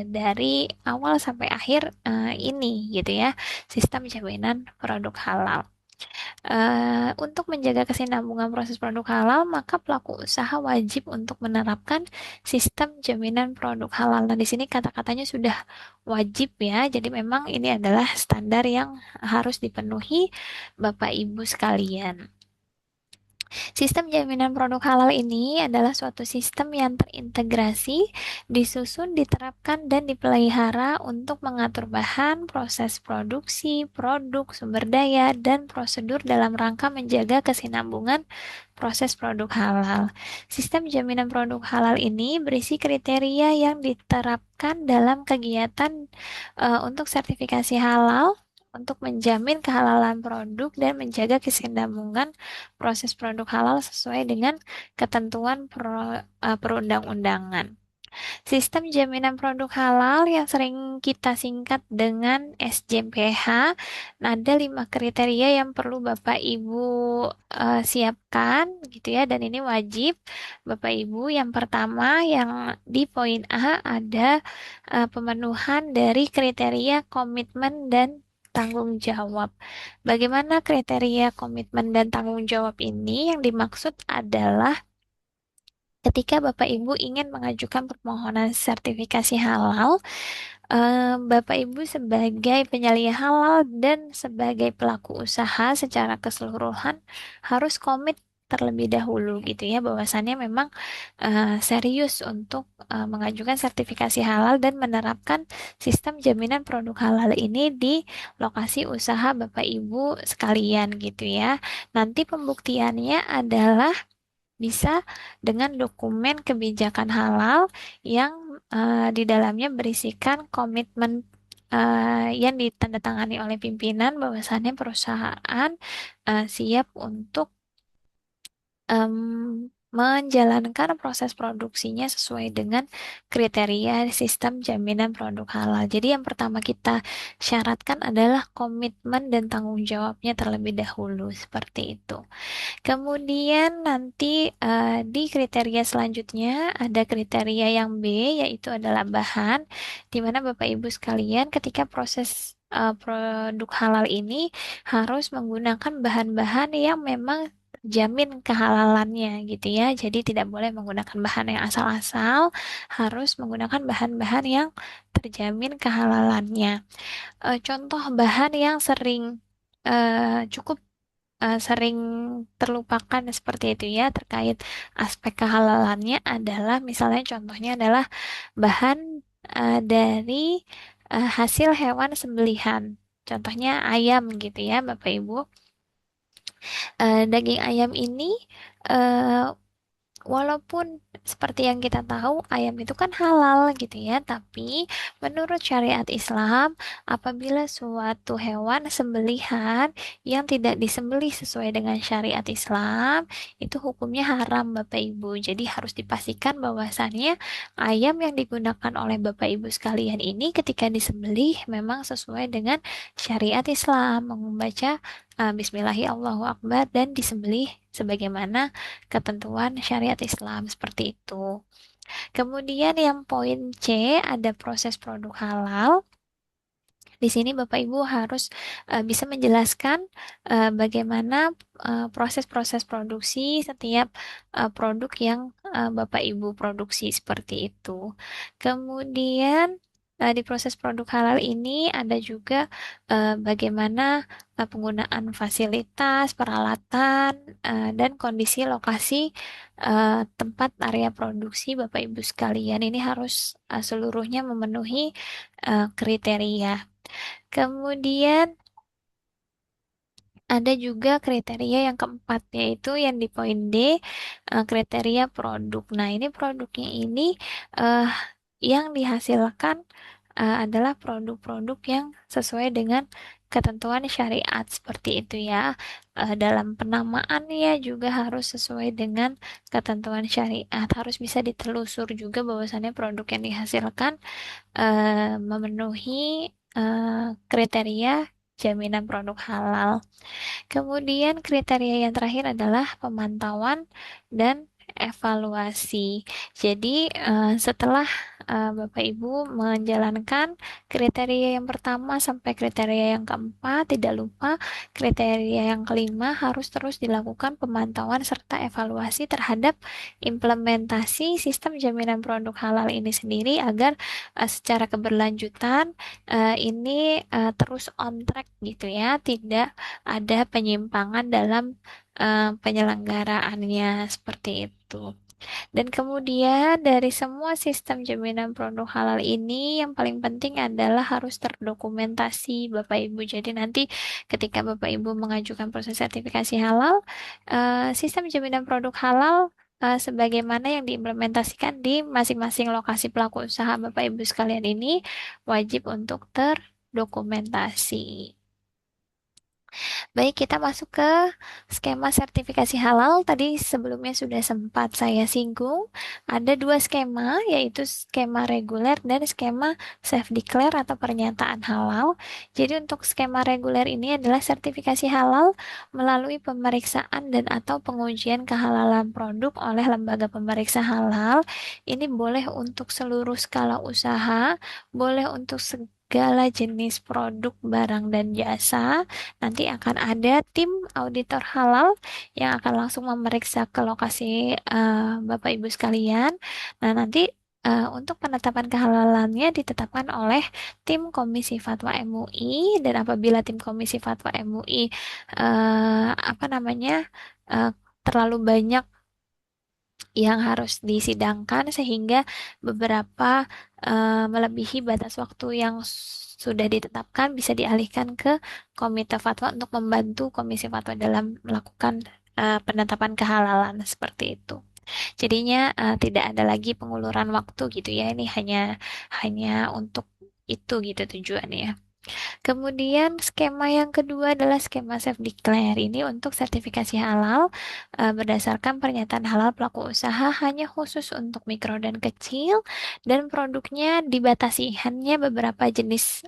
dari awal sampai akhir ini gitu ya, sistem jaminan produk halal. Untuk menjaga kesinambungan proses produk halal, maka pelaku usaha wajib untuk menerapkan sistem jaminan produk halal. Nah, di sini kata-katanya sudah wajib ya. Jadi memang ini adalah standar yang harus dipenuhi Bapak Ibu sekalian. Sistem jaminan produk halal ini adalah suatu sistem yang terintegrasi, disusun, diterapkan, dan dipelihara untuk mengatur bahan, proses produksi, produk, sumber daya, dan prosedur dalam rangka menjaga kesinambungan proses produk halal. Sistem jaminan produk halal ini berisi kriteria yang diterapkan dalam kegiatan untuk sertifikasi halal, untuk menjamin kehalalan produk dan menjaga kesinambungan proses produk halal sesuai dengan ketentuan perundang-undangan. Sistem jaminan produk halal yang sering kita singkat dengan SJPH, ada 5 kriteria yang perlu Bapak Ibu siapkan gitu ya, dan ini wajib Bapak Ibu. Yang pertama yang di poin A ada pemenuhan dari kriteria komitmen dan tanggung jawab. Bagaimana kriteria komitmen dan tanggung jawab ini? Yang dimaksud adalah ketika Bapak Ibu ingin mengajukan permohonan sertifikasi halal, Bapak Ibu sebagai penyelia halal dan sebagai pelaku usaha secara keseluruhan harus komit terlebih dahulu gitu ya, bahwasannya memang serius untuk mengajukan sertifikasi halal dan menerapkan sistem jaminan produk halal ini di lokasi usaha Bapak Ibu sekalian gitu ya. Nanti pembuktiannya adalah bisa dengan dokumen kebijakan halal yang di dalamnya berisikan komitmen yang ditandatangani oleh pimpinan bahwasannya perusahaan siap untuk menjalankan proses produksinya sesuai dengan kriteria sistem jaminan produk halal. Jadi yang pertama kita syaratkan adalah komitmen dan tanggung jawabnya terlebih dahulu seperti itu. Kemudian nanti di kriteria selanjutnya ada kriteria yang B, yaitu adalah bahan, di mana Bapak Ibu sekalian ketika proses produk halal ini harus menggunakan bahan-bahan yang memang terjamin kehalalannya gitu ya. Jadi tidak boleh menggunakan bahan yang asal-asal, harus menggunakan bahan-bahan yang terjamin kehalalannya. Contoh bahan yang cukup sering terlupakan seperti itu ya terkait aspek kehalalannya adalah misalnya contohnya adalah bahan dari hasil hewan sembelihan. Contohnya ayam gitu ya Bapak Ibu. Daging ayam ini eh, walaupun seperti yang kita tahu, ayam itu kan halal gitu ya, tapi menurut syariat Islam, apabila suatu hewan sembelihan yang tidak disembelih sesuai dengan syariat Islam, itu hukumnya haram Bapak Ibu. Jadi harus dipastikan bahwasannya ayam yang digunakan oleh Bapak Ibu sekalian ini ketika disembelih memang sesuai dengan syariat Islam, membaca Bismillahi Allahu Akbar dan disembelih sebagaimana ketentuan syariat Islam seperti itu. Kemudian yang poin C ada proses produk halal. Di sini Bapak Ibu harus bisa menjelaskan bagaimana proses-proses produksi setiap produk yang Bapak Ibu produksi seperti itu. Kemudian di proses produk halal ini ada juga bagaimana penggunaan fasilitas, peralatan, dan kondisi lokasi tempat area produksi Bapak Ibu sekalian. Ini harus seluruhnya memenuhi kriteria. Kemudian ada juga kriteria yang keempat, yaitu yang di poin D, kriteria produk. Nah, ini produknya ini eh, yang dihasilkan adalah produk-produk yang sesuai dengan ketentuan syariat seperti itu ya. Dalam penamaannya juga harus sesuai dengan ketentuan syariat. Harus bisa ditelusur juga bahwasannya produk yang dihasilkan memenuhi kriteria jaminan produk halal. Kemudian kriteria yang terakhir adalah pemantauan dan evaluasi. Jadi setelah Bapak Ibu menjalankan kriteria yang pertama sampai kriteria yang keempat, tidak lupa kriteria yang kelima harus terus dilakukan pemantauan serta evaluasi terhadap implementasi sistem jaminan produk halal ini sendiri agar secara keberlanjutan ini terus on track gitu ya, tidak ada penyimpangan dalam penyelenggaraannya seperti itu. Dan kemudian dari semua sistem jaminan produk halal ini yang paling penting adalah harus terdokumentasi Bapak Ibu. Jadi nanti ketika Bapak Ibu mengajukan proses sertifikasi halal, sistem jaminan produk halal sebagaimana yang diimplementasikan di masing-masing lokasi pelaku usaha Bapak Ibu sekalian ini wajib untuk terdokumentasi. Baik, kita masuk ke skema sertifikasi halal. Tadi sebelumnya sudah sempat saya singgung. Ada dua skema, yaitu skema reguler dan skema self-declare atau pernyataan halal. Jadi untuk skema reguler ini adalah sertifikasi halal melalui pemeriksaan dan atau pengujian kehalalan produk oleh lembaga pemeriksa halal. Ini boleh untuk seluruh skala usaha, boleh untuk segala jenis produk, barang, dan jasa. Nanti akan ada tim auditor halal yang akan langsung memeriksa ke lokasi Bapak Ibu sekalian. Nah, nanti Untuk penetapan kehalalannya ditetapkan oleh tim Komisi Fatwa MUI, dan apabila tim Komisi Fatwa MUI apa namanya eh, terlalu banyak yang harus disidangkan sehingga beberapa melebihi batas waktu yang sudah ditetapkan, bisa dialihkan ke Komite Fatwa untuk membantu Komisi Fatwa dalam melakukan penetapan kehalalan seperti itu. Jadinya tidak ada lagi penguluran waktu gitu ya. Ini hanya hanya untuk itu gitu tujuannya. Kemudian skema yang kedua adalah skema self declare. Ini untuk sertifikasi halal berdasarkan pernyataan halal pelaku usaha hanya khusus untuk mikro dan kecil, dan produknya dibatasi hanya beberapa jenis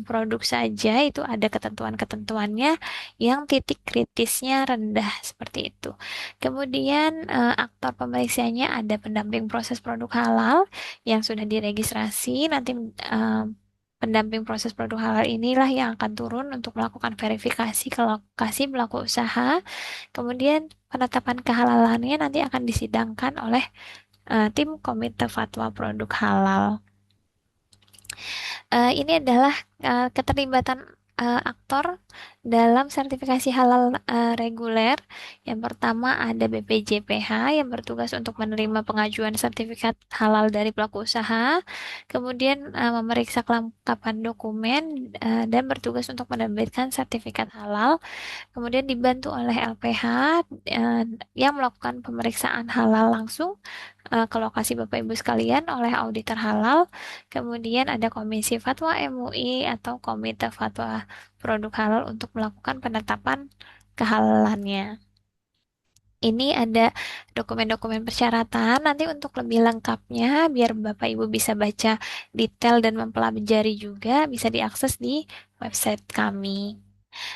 produk saja. Itu ada ketentuan-ketentuannya yang titik kritisnya rendah seperti itu. Kemudian aktor pemeriksaannya ada pendamping proses produk halal yang sudah diregistrasi. Nanti pendamping proses produk halal inilah yang akan turun untuk melakukan verifikasi ke lokasi pelaku usaha. Kemudian penetapan kehalalannya nanti akan disidangkan oleh tim Komite Fatwa Produk Halal. Ini adalah keterlibatan aktor dalam sertifikasi halal reguler. Yang pertama ada BPJPH yang bertugas untuk menerima pengajuan sertifikat halal dari pelaku usaha, kemudian memeriksa kelengkapan dokumen dan bertugas untuk menerbitkan sertifikat halal. Kemudian dibantu oleh LPH eh, yang melakukan pemeriksaan halal langsung ke lokasi Bapak Ibu sekalian oleh auditor halal. Kemudian ada Komisi Fatwa MUI atau Komite Fatwa Produk Halal untuk melakukan penetapan kehalalannya. Ini ada dokumen-dokumen persyaratan. Nanti untuk lebih lengkapnya, biar Bapak Ibu bisa baca detail dan mempelajari juga, bisa diakses di website kami.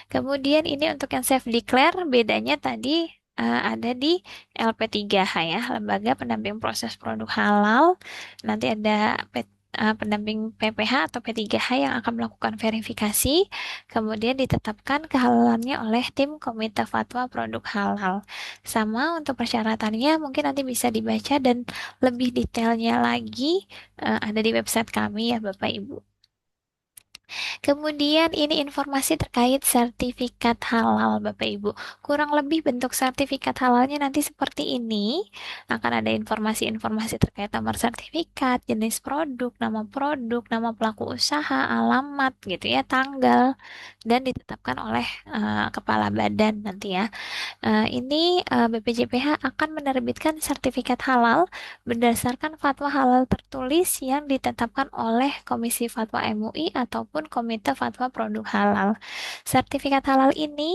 Kemudian ini untuk yang self declare, bedanya tadi ada di LP3H ya, Lembaga Pendamping Proses Produk Halal. Nanti ada pendamping PPH atau P3H yang akan melakukan verifikasi, kemudian ditetapkan kehalalannya oleh tim Komite Fatwa Produk Halal. Sama untuk persyaratannya mungkin nanti bisa dibaca dan lebih detailnya lagi ada di website kami ya Bapak Ibu. Kemudian ini informasi terkait sertifikat halal Bapak Ibu. Kurang lebih bentuk sertifikat halalnya nanti seperti ini. Akan ada informasi-informasi terkait nomor sertifikat, jenis produk, nama pelaku usaha, alamat gitu ya, tanggal, dan ditetapkan oleh kepala badan nanti ya. Ini BPJPH akan menerbitkan sertifikat halal berdasarkan fatwa halal tertulis yang ditetapkan oleh Komisi Fatwa MUI ataupun Komite Fatwa Produk Halal. Sertifikat halal ini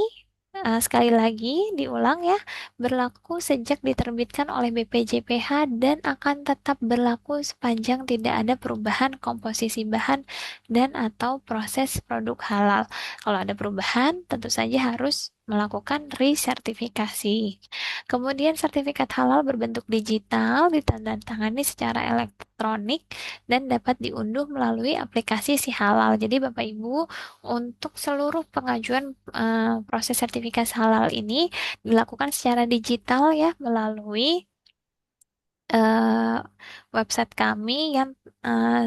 sekali lagi diulang ya, berlaku sejak diterbitkan oleh BPJPH dan akan tetap berlaku sepanjang tidak ada perubahan komposisi bahan dan atau proses produk halal. Kalau ada perubahan, tentu saja harus melakukan resertifikasi. Kemudian sertifikat halal berbentuk digital, ditandatangani secara elektronik dan dapat diunduh melalui aplikasi Si Halal. Jadi Bapak Ibu, untuk seluruh pengajuan proses sertifikasi halal ini dilakukan secara digital ya melalui eh, website kami yang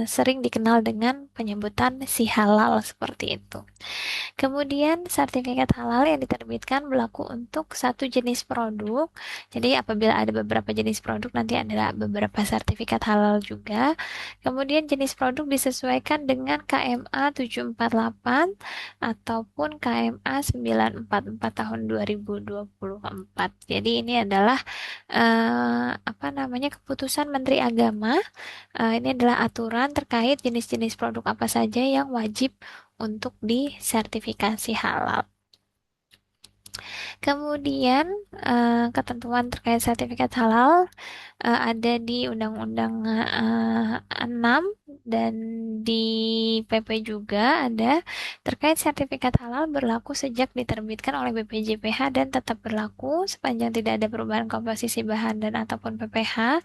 sering dikenal dengan penyebutan Si Halal seperti itu. Kemudian sertifikat halal yang diterbitkan berlaku untuk satu jenis produk. Jadi apabila ada beberapa jenis produk nanti ada beberapa sertifikat halal juga. Kemudian jenis produk disesuaikan dengan KMA 748 ataupun KMA 944 tahun 2024. Jadi ini adalah apa namanya keputusan Menteri Agama. Ini adalah aturan terkait jenis-jenis produk apa saja yang wajib untuk disertifikasi halal. Kemudian ketentuan terkait sertifikat halal ada di Undang-Undang 6 dan di PP juga ada terkait sertifikat halal berlaku sejak diterbitkan oleh BPJPH dan tetap berlaku sepanjang tidak ada perubahan komposisi bahan dan ataupun PPH.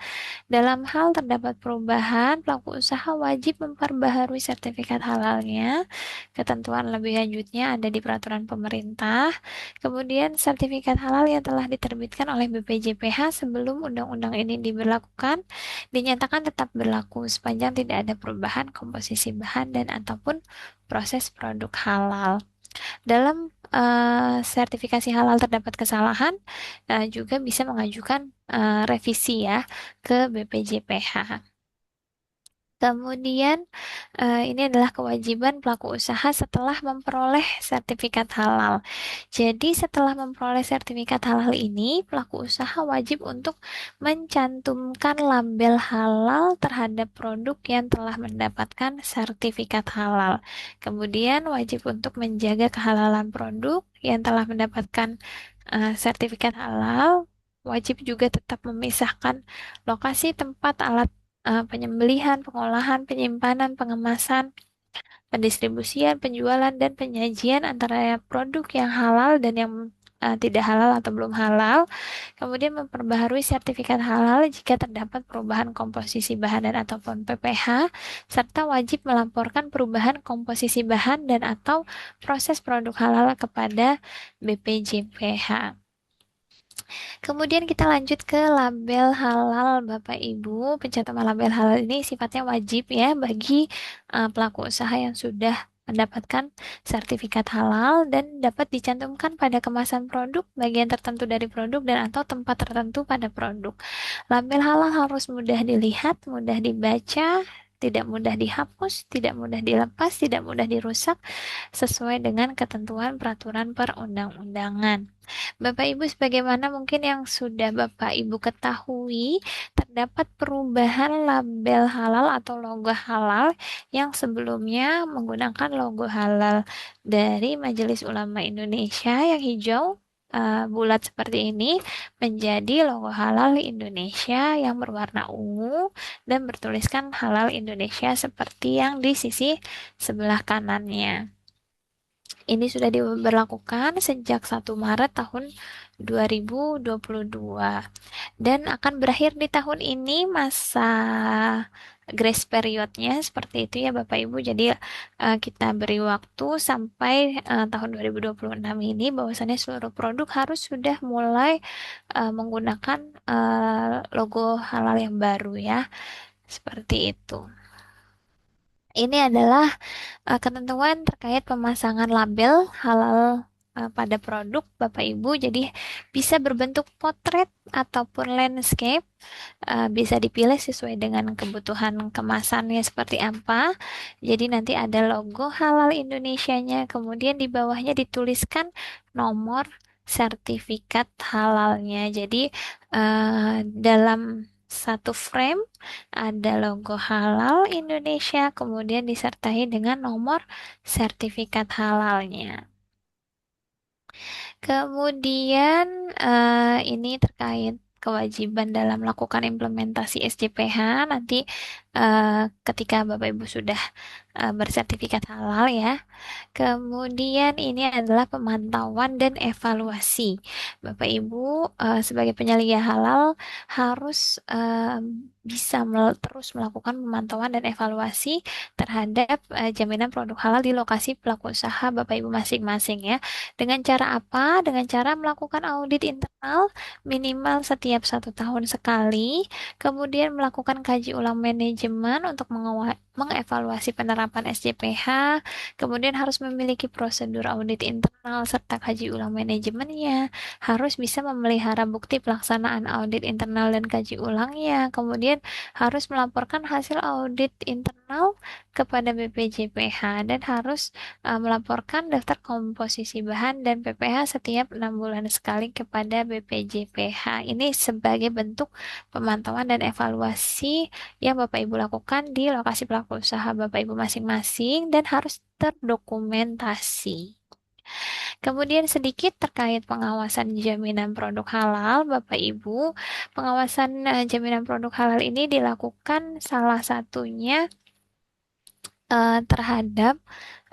Dalam hal terdapat perubahan, pelaku usaha wajib memperbaharui sertifikat halalnya. Ketentuan lebih lanjutnya ada di peraturan pemerintah. Kemudian sertifikat halal yang telah diterbitkan oleh BPJPH sebelum undang-undang ini diberlakukan dinyatakan tetap berlaku sepanjang tidak ada perubahan komposisi bahan dan ataupun proses produk halal. Dalam sertifikasi halal terdapat kesalahan, juga bisa mengajukan revisi ya ke BPJPH. Kemudian, ini adalah kewajiban pelaku usaha setelah memperoleh sertifikat halal. Jadi, setelah memperoleh sertifikat halal ini, pelaku usaha wajib untuk mencantumkan label halal terhadap produk yang telah mendapatkan sertifikat halal. Kemudian, wajib untuk menjaga kehalalan produk yang telah mendapatkan sertifikat halal. Wajib juga tetap memisahkan lokasi tempat alat penyembelihan, pengolahan, penyimpanan, pengemasan, pendistribusian, penjualan, dan penyajian antara produk yang halal dan yang tidak halal atau belum halal. Kemudian memperbaharui sertifikat halal jika terdapat perubahan komposisi bahan dan ataupun PPH, serta wajib melaporkan perubahan komposisi bahan dan atau proses produk halal kepada BPJPH. Kemudian kita lanjut ke label halal Bapak Ibu. Pencatatan label halal ini sifatnya wajib ya bagi pelaku usaha yang sudah mendapatkan sertifikat halal dan dapat dicantumkan pada kemasan produk, bagian tertentu dari produk dan atau tempat tertentu pada produk. Label halal harus mudah dilihat, mudah dibaca, tidak mudah dihapus, tidak mudah dilepas, tidak mudah dirusak sesuai dengan ketentuan peraturan perundang-undangan. Bapak Ibu, sebagaimana mungkin yang sudah Bapak Ibu ketahui, terdapat perubahan label halal atau logo halal yang sebelumnya menggunakan logo halal dari Majelis Ulama Indonesia yang hijau bulat seperti ini menjadi logo halal Indonesia yang berwarna ungu dan bertuliskan halal Indonesia seperti yang di sisi sebelah kanannya. Ini sudah diberlakukan sejak 1 Maret tahun 2022 dan akan berakhir di tahun ini masa grace periodnya seperti itu ya Bapak Ibu. Jadi kita beri waktu sampai tahun 2026 ini bahwasannya seluruh produk harus sudah mulai menggunakan logo halal yang baru ya. Seperti itu. Ini adalah ketentuan terkait pemasangan label halal pada produk Bapak Ibu. Jadi bisa berbentuk potret ataupun landscape, bisa dipilih sesuai dengan kebutuhan kemasannya seperti apa. Jadi nanti ada logo halal Indonesianya, kemudian di bawahnya dituliskan nomor sertifikat halalnya. Jadi dalam satu frame ada logo halal Indonesia, kemudian disertai dengan nomor sertifikat halalnya. Kemudian ini terkait kewajiban dalam melakukan implementasi SJPH nanti ketika Bapak Ibu sudah bersertifikat halal ya. Kemudian ini adalah pemantauan dan evaluasi. Bapak Ibu sebagai penyelia halal harus bisa terus melakukan pemantauan dan evaluasi terhadap jaminan produk halal di lokasi pelaku usaha Bapak Ibu masing-masing ya. Dengan cara apa? Dengan cara melakukan audit internal minimal setiap 1 tahun sekali, kemudian melakukan kaji ulang manajemen untuk mengevaluasi penerapan SJPH, kemudian harus memiliki prosedur audit internal serta kaji ulang manajemennya, harus bisa memelihara bukti pelaksanaan audit internal dan kaji ulangnya, kemudian harus melaporkan hasil audit internal kepada BPJPH dan harus melaporkan daftar komposisi bahan dan PPH setiap 6 bulan sekali kepada BPJPH. Ini sebagai bentuk pemantauan dan evaluasi yang Bapak Ibu lakukan di lokasi pelaku usaha Bapak Ibu masing-masing dan harus terdokumentasi. Kemudian sedikit terkait pengawasan jaminan produk halal, Bapak Ibu. Pengawasan jaminan produk halal ini dilakukan salah satunya terhadap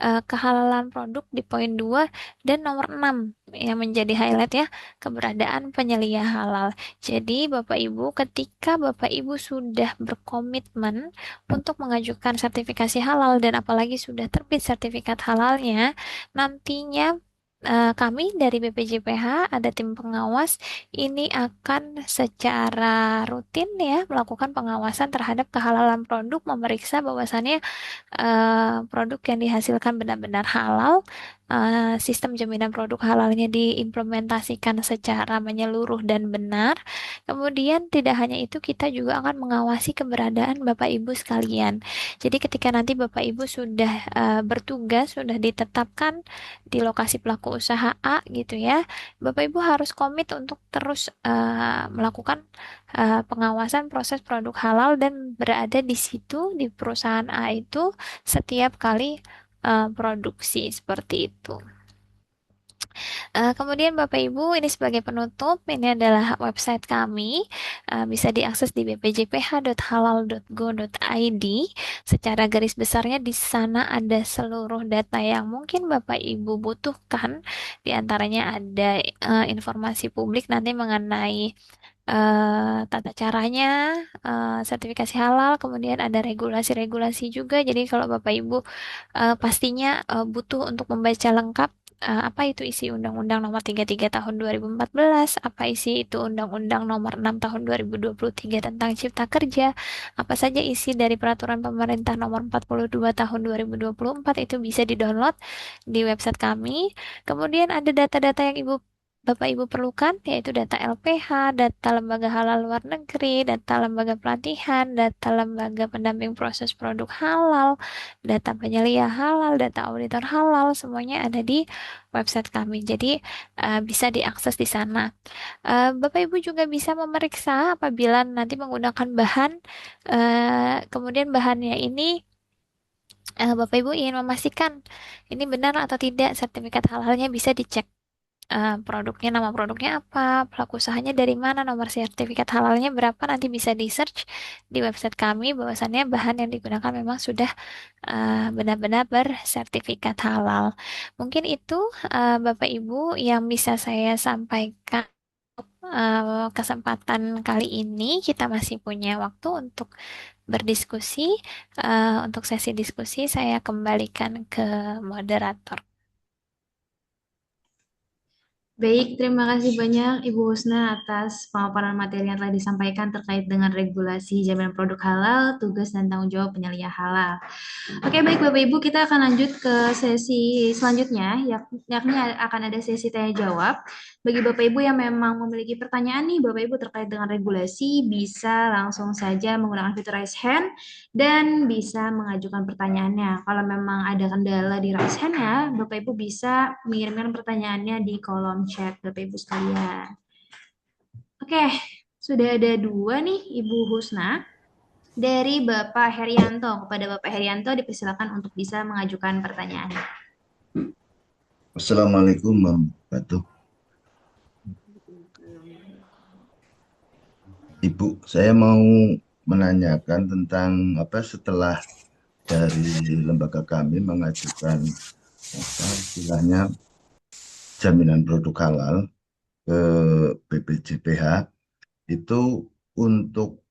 kehalalan produk di poin 2 dan nomor 6 yang menjadi highlight ya, keberadaan penyelia halal. Jadi Bapak Ibu, ketika Bapak Ibu sudah berkomitmen untuk mengajukan sertifikasi halal dan apalagi sudah terbit sertifikat halalnya, nantinya kami dari BPJPH ada tim pengawas ini akan secara rutin ya melakukan pengawasan terhadap kehalalan produk, memeriksa bahwasannya produk yang dihasilkan benar-benar halal, sistem jaminan produk halalnya diimplementasikan secara menyeluruh dan benar. Kemudian tidak hanya itu, kita juga akan mengawasi keberadaan Bapak Ibu sekalian. Jadi ketika nanti Bapak Ibu sudah bertugas, sudah ditetapkan di lokasi pelaku usaha A gitu ya, Bapak Ibu harus komit untuk terus melakukan pengawasan proses produk halal dan berada di situ di perusahaan A itu setiap kali produksi seperti itu. Kemudian Bapak Ibu, ini sebagai penutup, ini adalah website kami, bisa diakses di bpjph.halal.go.id. Secara garis besarnya di sana ada seluruh data yang mungkin Bapak Ibu butuhkan. Di antaranya ada informasi publik nanti mengenai tata caranya, sertifikasi halal, kemudian ada regulasi-regulasi juga. Jadi kalau Bapak Ibu pastinya butuh untuk membaca lengkap apa itu isi Undang-Undang Nomor 33 Tahun 2014, apa isi itu Undang-Undang Nomor 6 Tahun 2023 tentang Cipta Kerja, apa saja isi dari Peraturan Pemerintah Nomor 42 Tahun 2024 itu bisa di-download di website kami. Kemudian ada data-data yang Bapak Ibu perlukan, yaitu data LPH, data lembaga halal luar negeri, data lembaga pelatihan, data lembaga pendamping proses produk halal, data penyelia halal, data auditor halal, semuanya ada di website kami. Jadi bisa diakses di sana. Bapak Ibu juga bisa memeriksa apabila nanti menggunakan bahan, kemudian bahannya ini Bapak Ibu ingin memastikan ini benar atau tidak sertifikat halalnya bisa dicek produknya, nama produknya apa, pelaku usahanya dari mana, nomor sertifikat halalnya berapa, nanti bisa di search di website kami bahwasannya bahan yang digunakan memang sudah benar-benar bersertifikat halal. Mungkin itu Bapak Ibu yang bisa saya sampaikan. Kesempatan kali ini kita masih punya waktu untuk berdiskusi. Untuk sesi diskusi saya kembalikan ke moderator. Baik, terima kasih banyak Ibu Husna atas pemaparan materi yang telah disampaikan terkait dengan regulasi jaminan produk halal, tugas dan tanggung jawab penyelia halal. Oke, baik Bapak Ibu, kita akan lanjut ke sesi selanjutnya, yakni akan ada sesi tanya jawab. Bagi Bapak Ibu yang memang memiliki pertanyaan nih, Bapak Ibu terkait dengan regulasi, bisa langsung saja menggunakan fitur raise hand dan bisa mengajukan pertanyaannya. Kalau memang ada kendala di raise hand ya, Bapak Ibu bisa mengirimkan pertanyaannya di kolom chat Bapak Ibu sekalian. Oke, sudah ada dua nih Ibu Husna. Dari Bapak Herianto, kepada Bapak Herianto dipersilakan untuk bisa mengajukan pertanyaan. Assalamualaikum warahmatullahi wabarakatuh. Ibu, saya mau menanyakan tentang apa setelah dari lembaga kami mengajukan apa istilahnya jaminan produk halal ke BPJPH itu untuk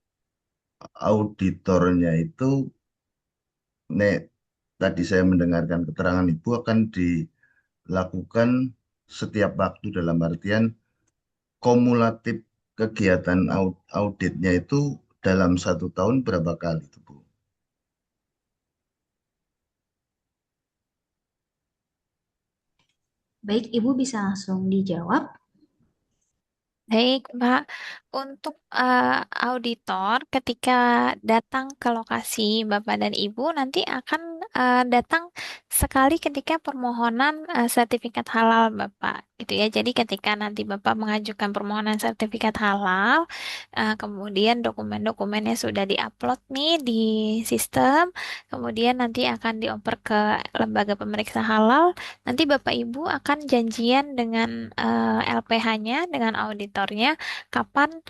auditornya itu nek tadi saya mendengarkan keterangan Ibu akan dilakukan setiap waktu dalam artian kumulatif kegiatan auditnya itu dalam 1 tahun berapa kali itu Bu? Baik, Ibu bisa langsung dijawab. Baik, Pak. Untuk auditor, ketika datang ke lokasi Bapak dan Ibu, nanti akan datang sekali ketika permohonan sertifikat halal Bapak, gitu ya. Jadi ketika nanti Bapak mengajukan permohonan sertifikat halal, kemudian dokumen-dokumennya sudah diupload nih di sistem, kemudian nanti akan dioper ke lembaga pemeriksa halal. Nanti Bapak Ibu akan janjian dengan LPH-nya, dengan auditornya, kapan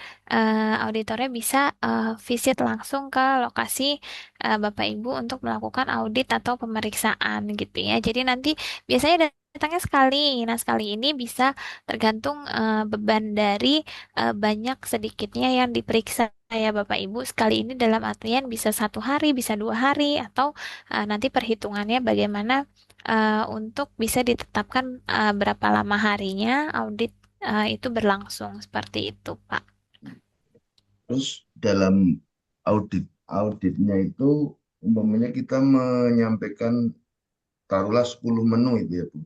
auditornya bisa visit langsung ke lokasi Bapak Ibu untuk melakukan audit atau pemeriksaan gitu ya. Jadi nanti biasanya datangnya sekali. Nah, sekali ini bisa tergantung beban dari banyak sedikitnya yang diperiksa ya Bapak Ibu. Sekali ini dalam artian bisa 1 hari, bisa 2 hari, atau nanti perhitungannya bagaimana untuk bisa ditetapkan berapa lama harinya audit itu berlangsung seperti itu, Pak. Terus dalam auditnya itu umpamanya kita menyampaikan taruhlah 10 menu itu ya Bu.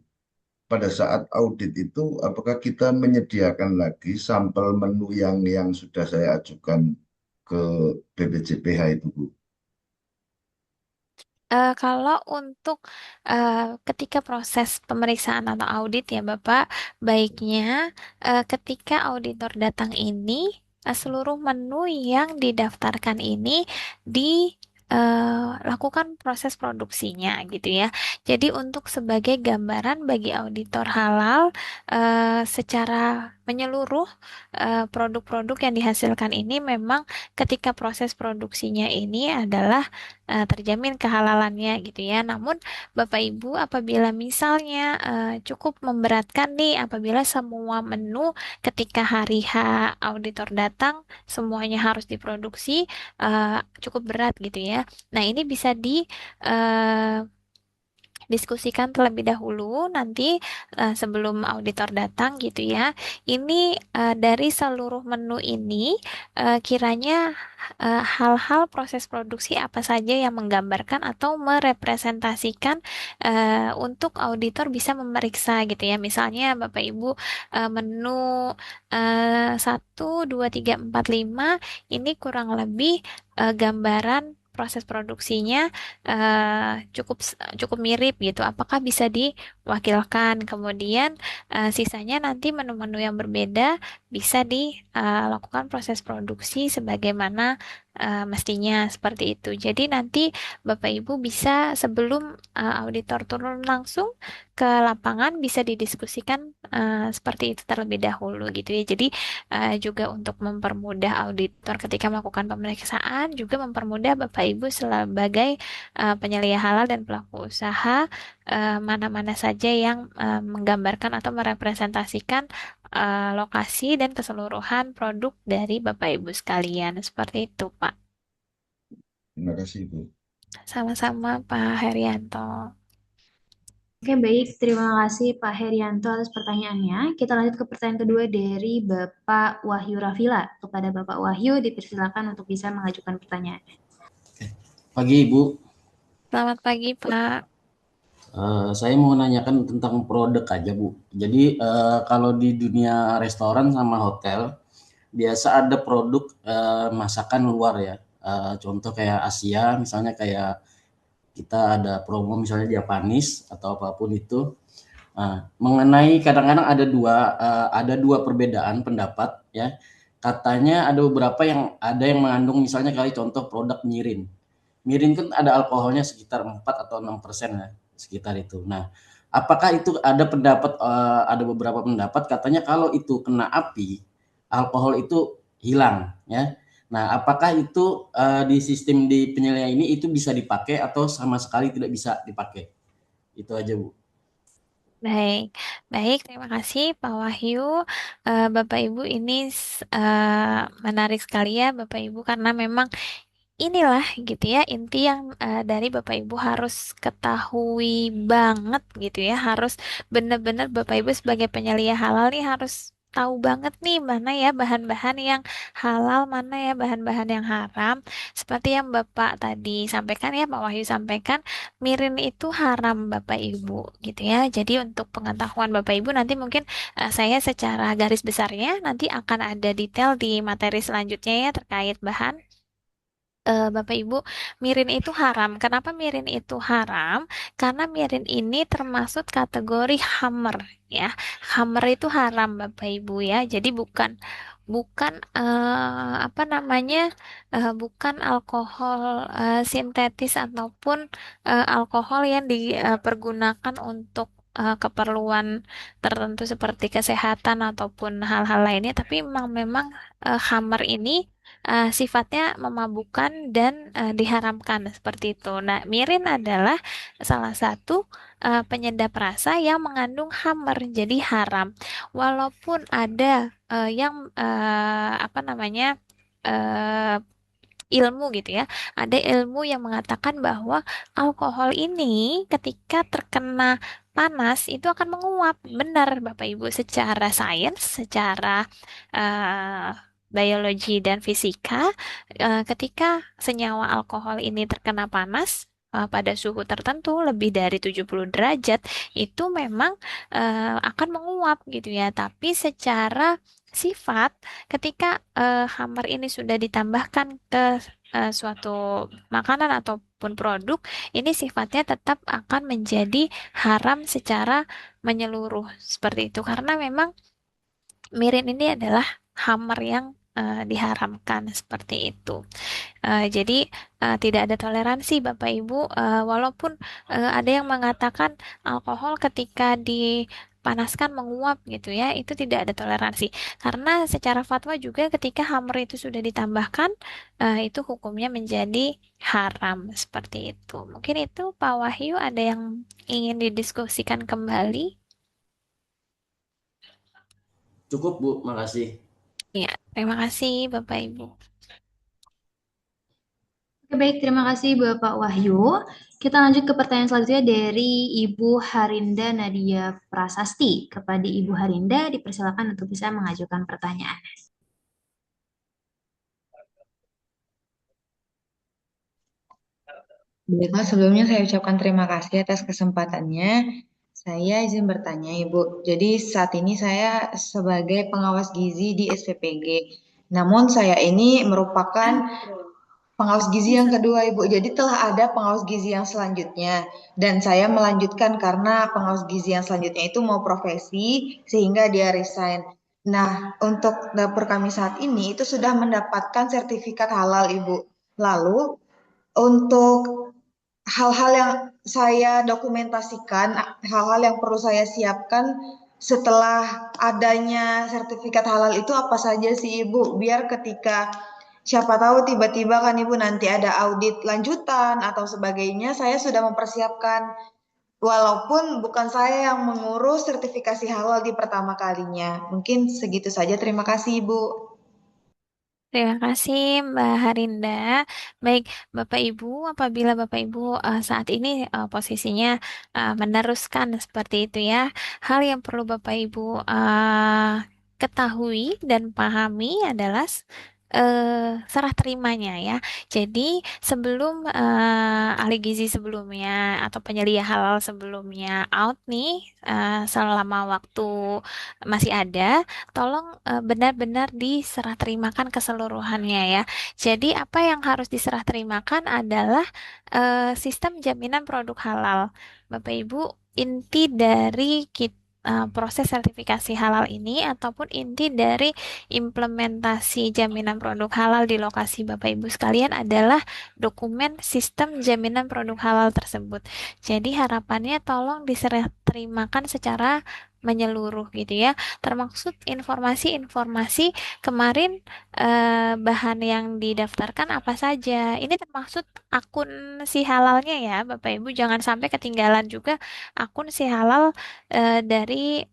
Pada saat audit itu apakah kita menyediakan lagi sampel menu yang sudah saya ajukan ke BPJPH itu Bu? Kalau untuk ketika proses pemeriksaan atau audit ya Bapak, baiknya ketika auditor datang ini, seluruh menu yang didaftarkan ini dilakukan proses produksinya gitu ya. Jadi untuk sebagai gambaran bagi auditor halal secara menyeluruh produk-produk yang dihasilkan ini memang ketika proses produksinya ini adalah terjamin kehalalannya gitu ya. Namun Bapak Ibu apabila misalnya cukup memberatkan nih apabila semua menu ketika hari H auditor datang semuanya harus diproduksi cukup berat gitu ya. Nah, ini bisa diskusikan terlebih dahulu nanti sebelum auditor datang gitu ya. Ini dari seluruh menu ini kiranya hal-hal proses produksi apa saja yang menggambarkan atau merepresentasikan untuk auditor bisa memeriksa gitu ya. Misalnya Bapak Ibu menu 1, 2, 3, 4, 5 ini kurang lebih gambaran proses produksinya cukup mirip gitu. Apakah bisa diwakilkan? Kemudian sisanya nanti menu-menu yang berbeda bisa dilakukan proses produksi sebagaimana mestinya seperti itu. Jadi nanti Bapak Ibu bisa sebelum auditor turun langsung ke lapangan bisa didiskusikan seperti itu terlebih dahulu gitu ya. Jadi juga untuk mempermudah auditor ketika melakukan pemeriksaan, juga mempermudah Bapak Ibu sebagai penyelia halal dan pelaku usaha mana-mana saja yang menggambarkan atau merepresentasikan lokasi dan keseluruhan produk dari Bapak Ibu sekalian. Seperti itu, Pak. Terima kasih Bu. Sama-sama, Pak Herianto. Oke, baik. Terima kasih Pak Herianto atas pertanyaannya. Kita lanjut ke pertanyaan kedua dari Bapak Wahyu Rafila. Kepada Bapak Wahyu, dipersilakan untuk bisa mengajukan pertanyaan. Pagi Ibu. Selamat pagi, Pak. Saya mau menanyakan tentang produk aja Bu. Jadi kalau di dunia restoran sama hotel biasa ada produk masakan luar ya. Contoh kayak Asia, misalnya kayak kita ada promo misalnya Japanese atau apapun itu. Mengenai kadang-kadang ada dua perbedaan pendapat ya. Katanya ada beberapa yang mengandung misalnya kali contoh produk mirin. Mirin kan ada alkoholnya sekitar 4 atau 6% ya, sekitar itu. Nah, apakah itu ada beberapa pendapat katanya kalau itu kena api, alkohol itu hilang ya. Nah, apakah itu di sistem di penyelia ini itu bisa dipakai atau sama sekali tidak bisa dipakai? Itu aja, Bu. Baik, baik. Terima kasih Pak Wahyu. Bapak Ibu ini menarik sekali ya Bapak Ibu karena memang inilah gitu ya inti yang dari Bapak Ibu harus ketahui banget gitu ya. Harus benar-benar Bapak Ibu sebagai penyelia halal nih harus tahu banget nih mana ya bahan-bahan yang halal, mana ya bahan-bahan yang haram. Seperti yang Bapak tadi sampaikan ya, Pak Wahyu sampaikan, mirin itu haram Bapak Ibu gitu ya. Jadi untuk pengetahuan Bapak Ibu nanti mungkin saya secara garis besarnya nanti akan ada detail di materi selanjutnya ya terkait bahan Bapak Ibu, mirin itu haram. Kenapa mirin itu haram? Karena mirin ini termasuk kategori hammer ya. Hammer itu haram Bapak Ibu ya. Jadi bukan bukan apa namanya? Bukan alkohol sintetis ataupun alkohol yang dipergunakan untuk keperluan tertentu seperti kesehatan ataupun hal-hal lainnya, tapi memang hammer ini sifatnya memabukkan dan diharamkan seperti itu. Nah, mirin adalah salah satu penyedap rasa yang mengandung khamr, jadi haram. Walaupun ada yang apa namanya eh, ilmu gitu ya. Ada ilmu yang mengatakan bahwa alkohol ini ketika terkena panas itu akan menguap. Benar, Bapak Ibu, secara sains, secara eh, biologi dan fisika, ketika senyawa alkohol ini terkena panas pada suhu tertentu lebih dari 70 derajat itu memang akan menguap gitu ya. Tapi secara sifat ketika hammer ini sudah ditambahkan ke suatu makanan ataupun produk, ini sifatnya tetap akan menjadi haram secara menyeluruh seperti itu. Karena memang mirin ini adalah hammer yang diharamkan seperti itu. Jadi tidak ada toleransi Bapak Ibu, walaupun ada yang mengatakan alkohol ketika dipanaskan menguap gitu ya, itu tidak ada toleransi. Karena secara fatwa juga ketika khamr itu sudah ditambahkan, itu hukumnya menjadi haram seperti itu. Mungkin itu Pak Wahyu ada yang ingin didiskusikan kembali? Cukup Bu, makasih. Ya, terima kasih Bapak Ibu. Oke, baik, terima kasih Bapak Wahyu. Kita lanjut ke pertanyaan selanjutnya dari Ibu Harinda Nadia Prasasti. Kepada Ibu Harinda, dipersilakan untuk bisa mengajukan pertanyaan. Baiklah, sebelumnya saya ucapkan terima kasih atas kesempatannya. Saya izin bertanya, Ibu. Jadi saat ini saya sebagai pengawas gizi di SPPG. Namun saya ini merupakan pengawas gizi yang kedua, Ibu. Jadi telah ada pengawas gizi yang selanjutnya. Dan saya melanjutkan karena pengawas gizi yang selanjutnya itu mau profesi sehingga dia resign. Nah, untuk dapur kami saat ini itu sudah mendapatkan sertifikat halal, Ibu. Lalu untuk hal-hal yang saya dokumentasikan, hal-hal yang perlu saya siapkan setelah adanya sertifikat halal itu apa saja sih Ibu? Biar ketika siapa tahu tiba-tiba kan Ibu nanti ada audit lanjutan atau sebagainya, saya sudah mempersiapkan walaupun bukan saya yang mengurus sertifikasi halal di pertama kalinya. Mungkin segitu saja. Terima kasih Ibu. Terima kasih Mbak Harinda. Baik, Bapak Ibu, apabila Bapak Ibu saat ini posisinya meneruskan seperti itu ya, hal yang perlu Bapak Ibu ketahui dan pahami adalah serah terimanya ya. Jadi sebelum ahli gizi sebelumnya atau penyelia halal sebelumnya out nih selama waktu masih ada, tolong benar-benar diserah terimakan keseluruhannya ya. Jadi apa yang harus diserah terimakan adalah sistem jaminan produk halal. Bapak Ibu, inti dari proses sertifikasi halal ini ataupun inti dari implementasi jaminan produk halal di lokasi Bapak Ibu sekalian adalah dokumen sistem jaminan produk halal tersebut. Jadi harapannya tolong diserah terimakan secara menyeluruh gitu ya, termaksud informasi-informasi kemarin bahan yang didaftarkan apa saja. Ini termaksud akun si halalnya ya, Bapak Ibu jangan sampai ketinggalan juga akun si halal dari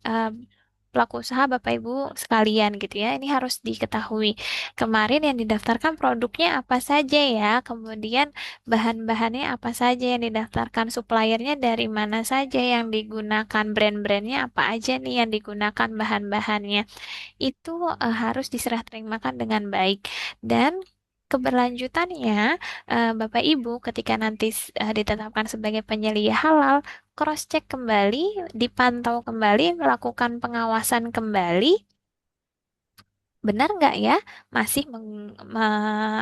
pelaku usaha Bapak Ibu sekalian gitu ya. Ini harus diketahui. Kemarin yang didaftarkan produknya apa saja ya, kemudian bahan-bahannya apa saja yang didaftarkan, suppliernya dari mana saja yang digunakan, brand-brandnya apa aja nih yang digunakan bahan-bahannya. Itu harus diserah terimakan dengan baik. Dan keberlanjutannya, Bapak Ibu ketika nanti ditetapkan sebagai penyelia halal, cross-check kembali, dipantau kembali, melakukan pengawasan kembali, benar nggak ya masih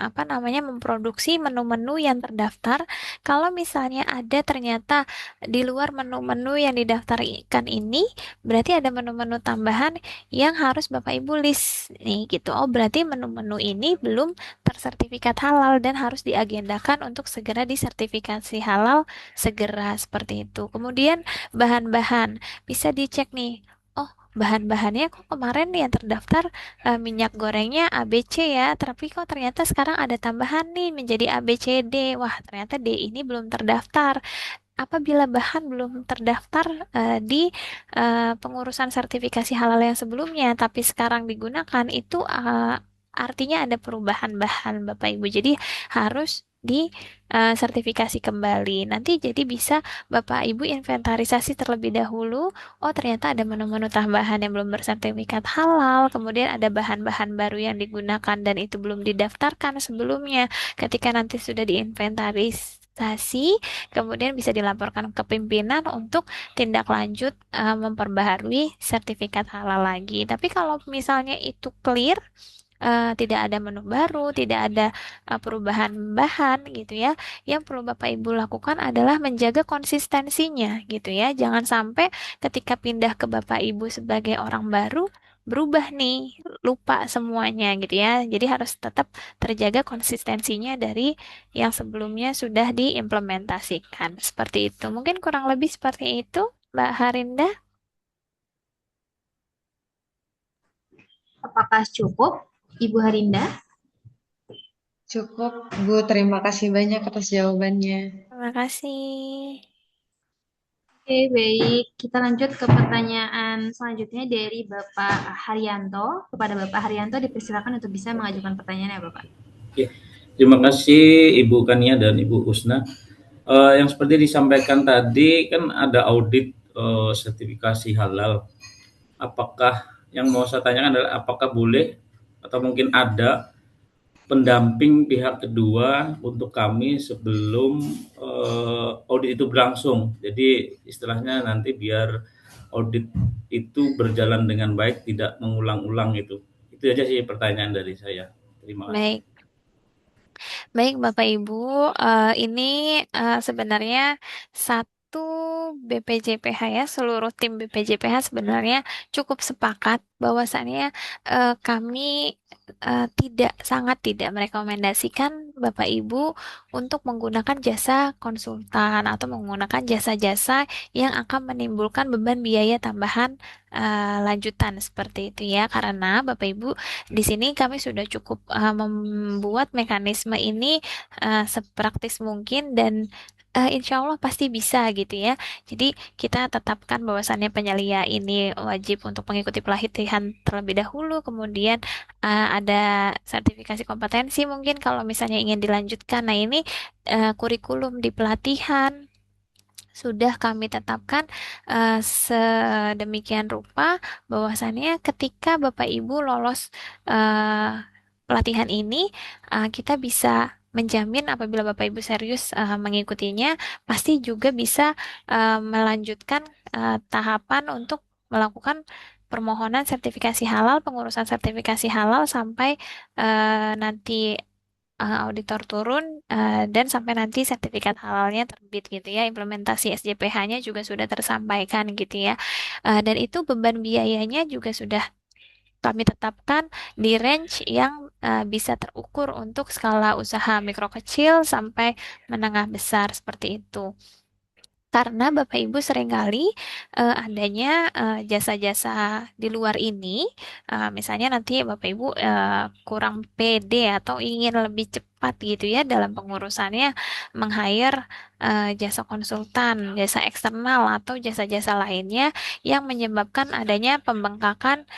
apa namanya memproduksi menu-menu yang terdaftar. Kalau misalnya ada ternyata di luar menu-menu yang didaftarkan ini, berarti ada menu-menu tambahan yang harus Bapak Ibu list nih gitu. Oh, berarti menu-menu ini belum tersertifikat halal dan harus diagendakan untuk segera disertifikasi halal segera seperti itu. Kemudian bahan-bahan bisa dicek nih. Oh, bahan-bahannya kok kemarin yang terdaftar minyak gorengnya ABC ya, tapi kok ternyata sekarang ada tambahan nih menjadi ABCD. Wah, ternyata D ini belum terdaftar. Apabila bahan belum terdaftar di pengurusan sertifikasi halal yang sebelumnya, tapi sekarang digunakan, itu artinya ada perubahan bahan, Bapak Ibu. Jadi harus di sertifikasi kembali. Nanti jadi bisa Bapak Ibu inventarisasi terlebih dahulu. Oh, ternyata ada menu-menu tambahan yang belum bersertifikat halal. Kemudian ada bahan-bahan baru yang digunakan dan itu belum didaftarkan sebelumnya. Ketika nanti sudah diinventarisasi, kemudian bisa dilaporkan ke pimpinan untuk tindak lanjut memperbaharui sertifikat halal lagi. Tapi kalau misalnya itu clear, tidak ada menu baru, tidak ada perubahan bahan gitu ya. Yang perlu Bapak Ibu lakukan adalah menjaga konsistensinya gitu ya. Jangan sampai ketika pindah ke Bapak Ibu sebagai orang baru berubah nih, lupa semuanya gitu ya. Jadi harus tetap terjaga konsistensinya dari yang sebelumnya sudah diimplementasikan. Seperti itu. Mungkin kurang lebih seperti itu, Mbak Harinda. Apakah cukup, Ibu Harinda? Cukup, Bu. Terima kasih banyak atas jawabannya. Terima kasih. Oke, baik. Kita lanjut ke pertanyaan selanjutnya dari Bapak Haryanto. Kepada Bapak Haryanto dipersilakan untuk bisa mengajukan pertanyaannya, Bapak. Oke, terima kasih Ibu Kania dan Ibu Husna. Yang seperti disampaikan tadi kan ada audit sertifikasi halal. Apakah yang mau saya tanyakan adalah apakah boleh atau mungkin ada pendamping pihak kedua untuk kami sebelum audit itu berlangsung. Jadi istilahnya nanti biar audit itu berjalan dengan baik, tidak mengulang-ulang itu. Itu aja sih pertanyaan dari saya. Terima kasih. Baik. Baik, Bapak Ibu, ini sebenarnya satu BPJPH ya, seluruh tim BPJPH sebenarnya cukup sepakat bahwasannya kami sangat tidak merekomendasikan Bapak Ibu untuk menggunakan jasa konsultan atau menggunakan jasa-jasa yang akan menimbulkan beban biaya tambahan lanjutan seperti itu ya, karena Bapak Ibu di sini kami sudah cukup membuat mekanisme ini sepraktis mungkin dan insya Allah pasti bisa gitu ya. Jadi kita tetapkan bahwasannya penyelia ini wajib untuk mengikuti pelatihan terlebih dahulu, kemudian ada sertifikasi kompetensi mungkin kalau misalnya ingin dilanjutkan. Nah ini kurikulum di pelatihan sudah kami tetapkan sedemikian rupa bahwasannya ketika Bapak Ibu lolos pelatihan ini, kita bisa menjamin apabila Bapak Ibu serius mengikutinya, pasti juga bisa melanjutkan tahapan untuk melakukan permohonan sertifikasi halal, pengurusan sertifikasi halal sampai nanti auditor turun dan sampai nanti sertifikat halalnya terbit gitu ya. Implementasi SJPH-nya juga sudah tersampaikan gitu ya. Dan itu beban biayanya juga sudah kami tetapkan di range yang bisa terukur untuk skala usaha mikro kecil sampai menengah besar seperti itu. Karena Bapak Ibu seringkali adanya jasa-jasa di luar ini, misalnya nanti Bapak Ibu kurang pede atau ingin lebih cepat gitu ya dalam pengurusannya, meng-hire jasa konsultan, jasa eksternal atau jasa-jasa lainnya yang menyebabkan adanya pembengkakan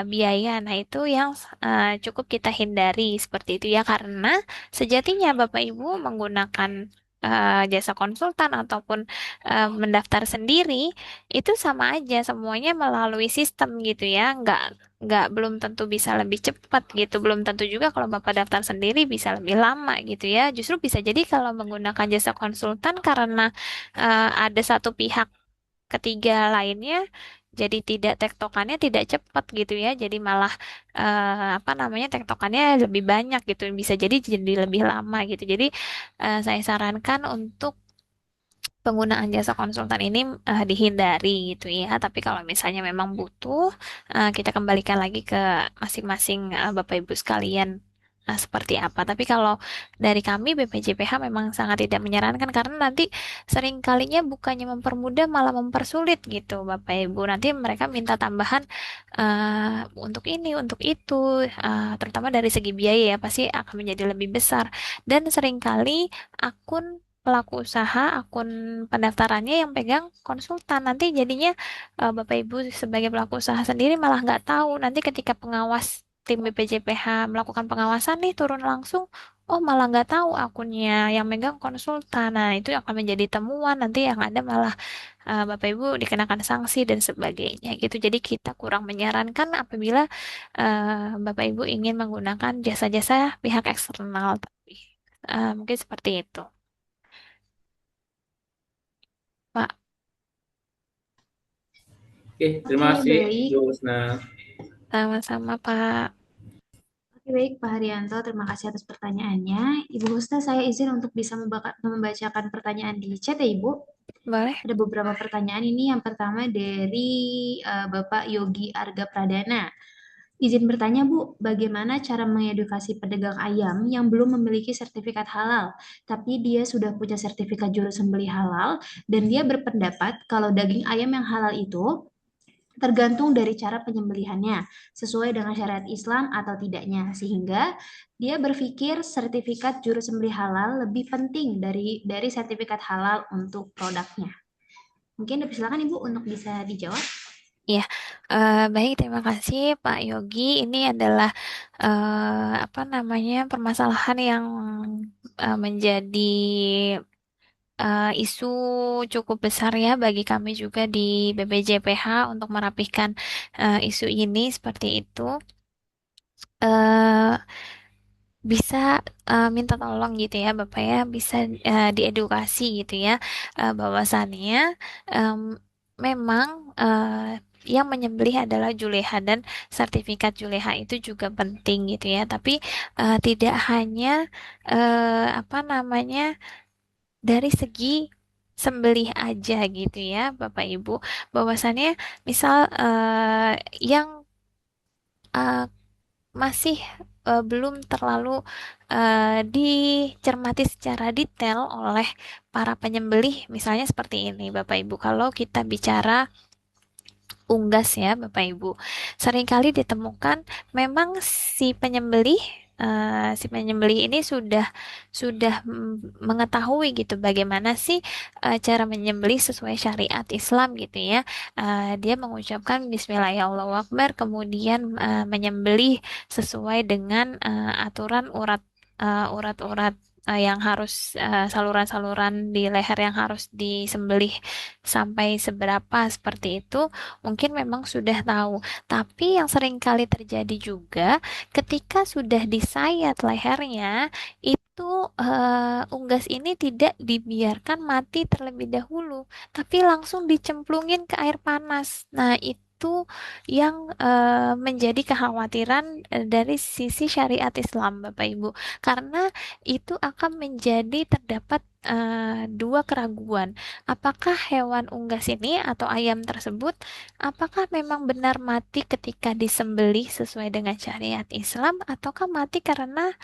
biaya. Nah, itu yang cukup kita hindari seperti itu ya, karena sejatinya Bapak Ibu menggunakan jasa konsultan ataupun mendaftar sendiri itu sama aja semuanya melalui sistem gitu ya, nggak belum tentu bisa lebih cepat gitu, belum tentu juga kalau Bapak daftar sendiri bisa lebih lama gitu ya. Justru bisa jadi kalau menggunakan jasa konsultan karena ada satu pihak ketiga lainnya jadi tidak tektokannya tidak cepat gitu ya, jadi malah apa namanya tektokannya lebih banyak gitu, bisa jadi lebih lama gitu. Jadi saya sarankan untuk penggunaan jasa konsultan ini dihindari gitu ya. Tapi kalau misalnya memang butuh, kita kembalikan lagi ke masing-masing Bapak Ibu sekalian. seperti apa. Tapi kalau dari kami BPJPH memang sangat tidak menyarankan karena nanti sering kalinya bukannya mempermudah malah mempersulit gitu Bapak Ibu. Nanti mereka minta tambahan untuk ini, untuk itu, terutama dari segi biaya ya pasti akan menjadi lebih besar. Dan seringkali akun pelaku usaha, akun pendaftarannya yang pegang konsultan. Nanti jadinya Bapak Ibu sebagai pelaku usaha sendiri malah nggak tahu. Nanti ketika pengawas tim BPJPH melakukan pengawasan nih turun langsung, oh malah nggak tahu akunnya yang megang konsultan. Nah itu akan menjadi temuan. Nanti yang ada malah Bapak Ibu dikenakan sanksi dan sebagainya gitu. Jadi kita kurang menyarankan apabila Bapak Ibu ingin menggunakan jasa-jasa pihak eksternal. Tapi mungkin seperti itu, Pak. Oke, Oke, terima kasih baik. Bu Husna. Sama-sama, Pak. Oke, baik Pak Haryanto, terima kasih atas pertanyaannya. Ibu Husna, saya izin untuk bisa membacakan pertanyaan di chat ya Ibu. Boleh? Ada beberapa pertanyaan ini. Yang pertama dari Bapak Yogi Arga Pradana. Izin bertanya Bu, bagaimana cara mengedukasi pedagang ayam yang belum memiliki sertifikat halal, tapi dia sudah punya sertifikat juru sembelih halal, dan dia berpendapat kalau daging ayam yang halal itu tergantung dari cara penyembelihannya, sesuai dengan syariat Islam atau tidaknya, sehingga dia berpikir sertifikat juru sembelih halal lebih penting dari sertifikat halal untuk produknya. Mungkin silakan Ibu untuk bisa dijawab. Ya, baik. Terima kasih Pak Yogi. Ini adalah apa namanya permasalahan yang menjadi isu cukup besar ya bagi kami juga di BPJPH untuk merapihkan isu ini seperti itu. eh Bisa minta tolong gitu ya Bapak ya, bisa diedukasi gitu ya bahwasannya em, memang yang menyembelih adalah juleha dan sertifikat juleha itu juga penting gitu ya. Tapi tidak hanya apa namanya dari segi sembelih aja gitu ya Bapak Ibu, bahwasannya misal yang eh, masih belum terlalu dicermati secara detail oleh para penyembelih, misalnya seperti ini, Bapak Ibu. Kalau kita bicara unggas ya, Bapak Ibu, seringkali ditemukan memang si penyembelih ini sudah mengetahui gitu bagaimana sih cara menyembelih sesuai syariat Islam gitu ya. Dia mengucapkan Bismillahirrahmanirrahim, kemudian menyembelih sesuai dengan aturan urat-urat yang harus saluran-saluran di leher yang harus disembelih sampai seberapa seperti itu, mungkin memang sudah tahu. Tapi yang sering kali terjadi juga ketika sudah disayat lehernya, itu unggas ini tidak dibiarkan mati terlebih dahulu, tapi langsung dicemplungin ke air panas. Nah, itu yang menjadi kekhawatiran dari sisi syariat Islam, Bapak Ibu, karena itu akan menjadi terdapat dua keraguan. Apakah hewan unggas ini atau ayam tersebut, apakah memang benar mati ketika disembelih sesuai dengan syariat Islam, ataukah mati karena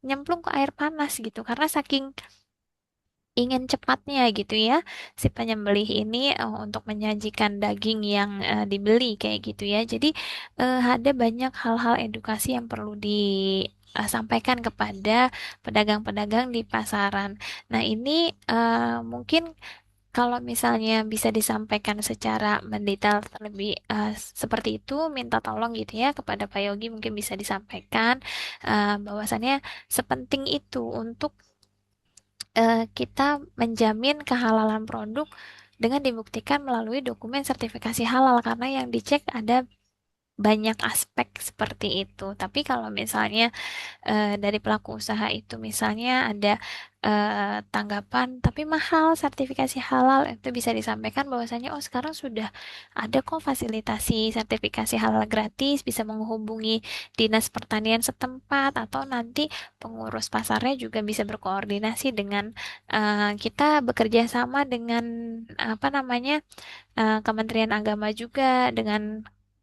nyemplung ke air panas gitu? Karena saking ingin cepatnya gitu ya si penyembelih ini untuk menyajikan daging yang dibeli kayak gitu ya. Jadi ada banyak hal-hal edukasi yang perlu disampaikan kepada pedagang-pedagang di pasaran. Nah, ini mungkin kalau misalnya bisa disampaikan secara mendetail terlebih seperti itu, minta tolong gitu ya kepada Pak Yogi, mungkin bisa disampaikan bahwasannya sepenting itu untuk kita menjamin kehalalan produk dengan dibuktikan melalui dokumen sertifikasi halal, karena yang dicek ada banyak aspek seperti itu. Tapi kalau misalnya dari pelaku usaha itu misalnya ada tanggapan tapi mahal sertifikasi halal, itu bisa disampaikan bahwasanya oh sekarang sudah ada kok fasilitasi sertifikasi halal gratis, bisa menghubungi dinas pertanian setempat atau nanti pengurus pasarnya juga bisa berkoordinasi dengan kita, bekerja sama dengan apa namanya Kementerian Agama juga dengan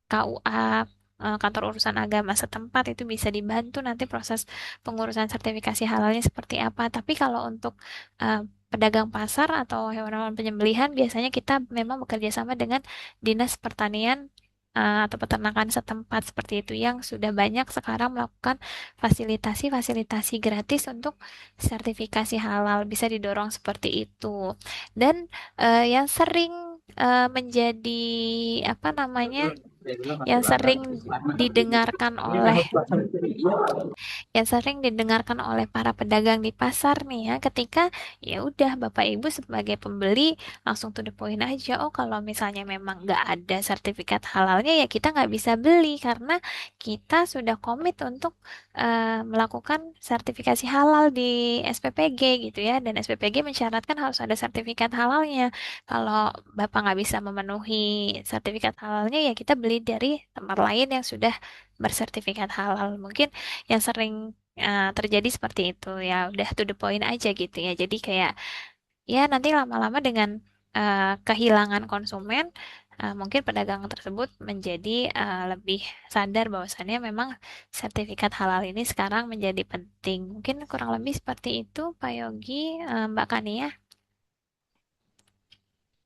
KUA kantor urusan agama setempat itu bisa dibantu nanti proses pengurusan sertifikasi halalnya seperti apa. Tapi kalau untuk uh, pedagang pasar atau hewan-hewan penyembelihan biasanya kita memang bekerja sama dengan Dinas Pertanian atau peternakan setempat seperti itu yang sudah banyak sekarang melakukan fasilitasi-fasilitasi gratis untuk sertifikasi halal bisa didorong seperti itu. Dan yang sering menjadi apa namanya yang sering didengarkan oleh para pedagang di pasar nih ya ketika ya udah Bapak Ibu sebagai pembeli langsung to the point aja, oh kalau misalnya memang nggak ada sertifikat halalnya ya kita nggak bisa beli karena kita sudah komit untuk melakukan sertifikasi halal di SPPG gitu ya, dan SPPG mensyaratkan harus ada sertifikat halalnya. Kalau Bapak nggak bisa memenuhi sertifikat halalnya ya kita beli dari tempat lain yang sudah bersertifikat halal. Mungkin yang sering terjadi seperti itu ya udah to the point aja gitu ya. Jadi kayak ya nanti lama-lama dengan kehilangan konsumen mungkin pedagang tersebut menjadi lebih sadar bahwasannya memang sertifikat halal ini sekarang menjadi penting. Mungkin kurang lebih seperti itu Pak Yogi, Mbak Kania.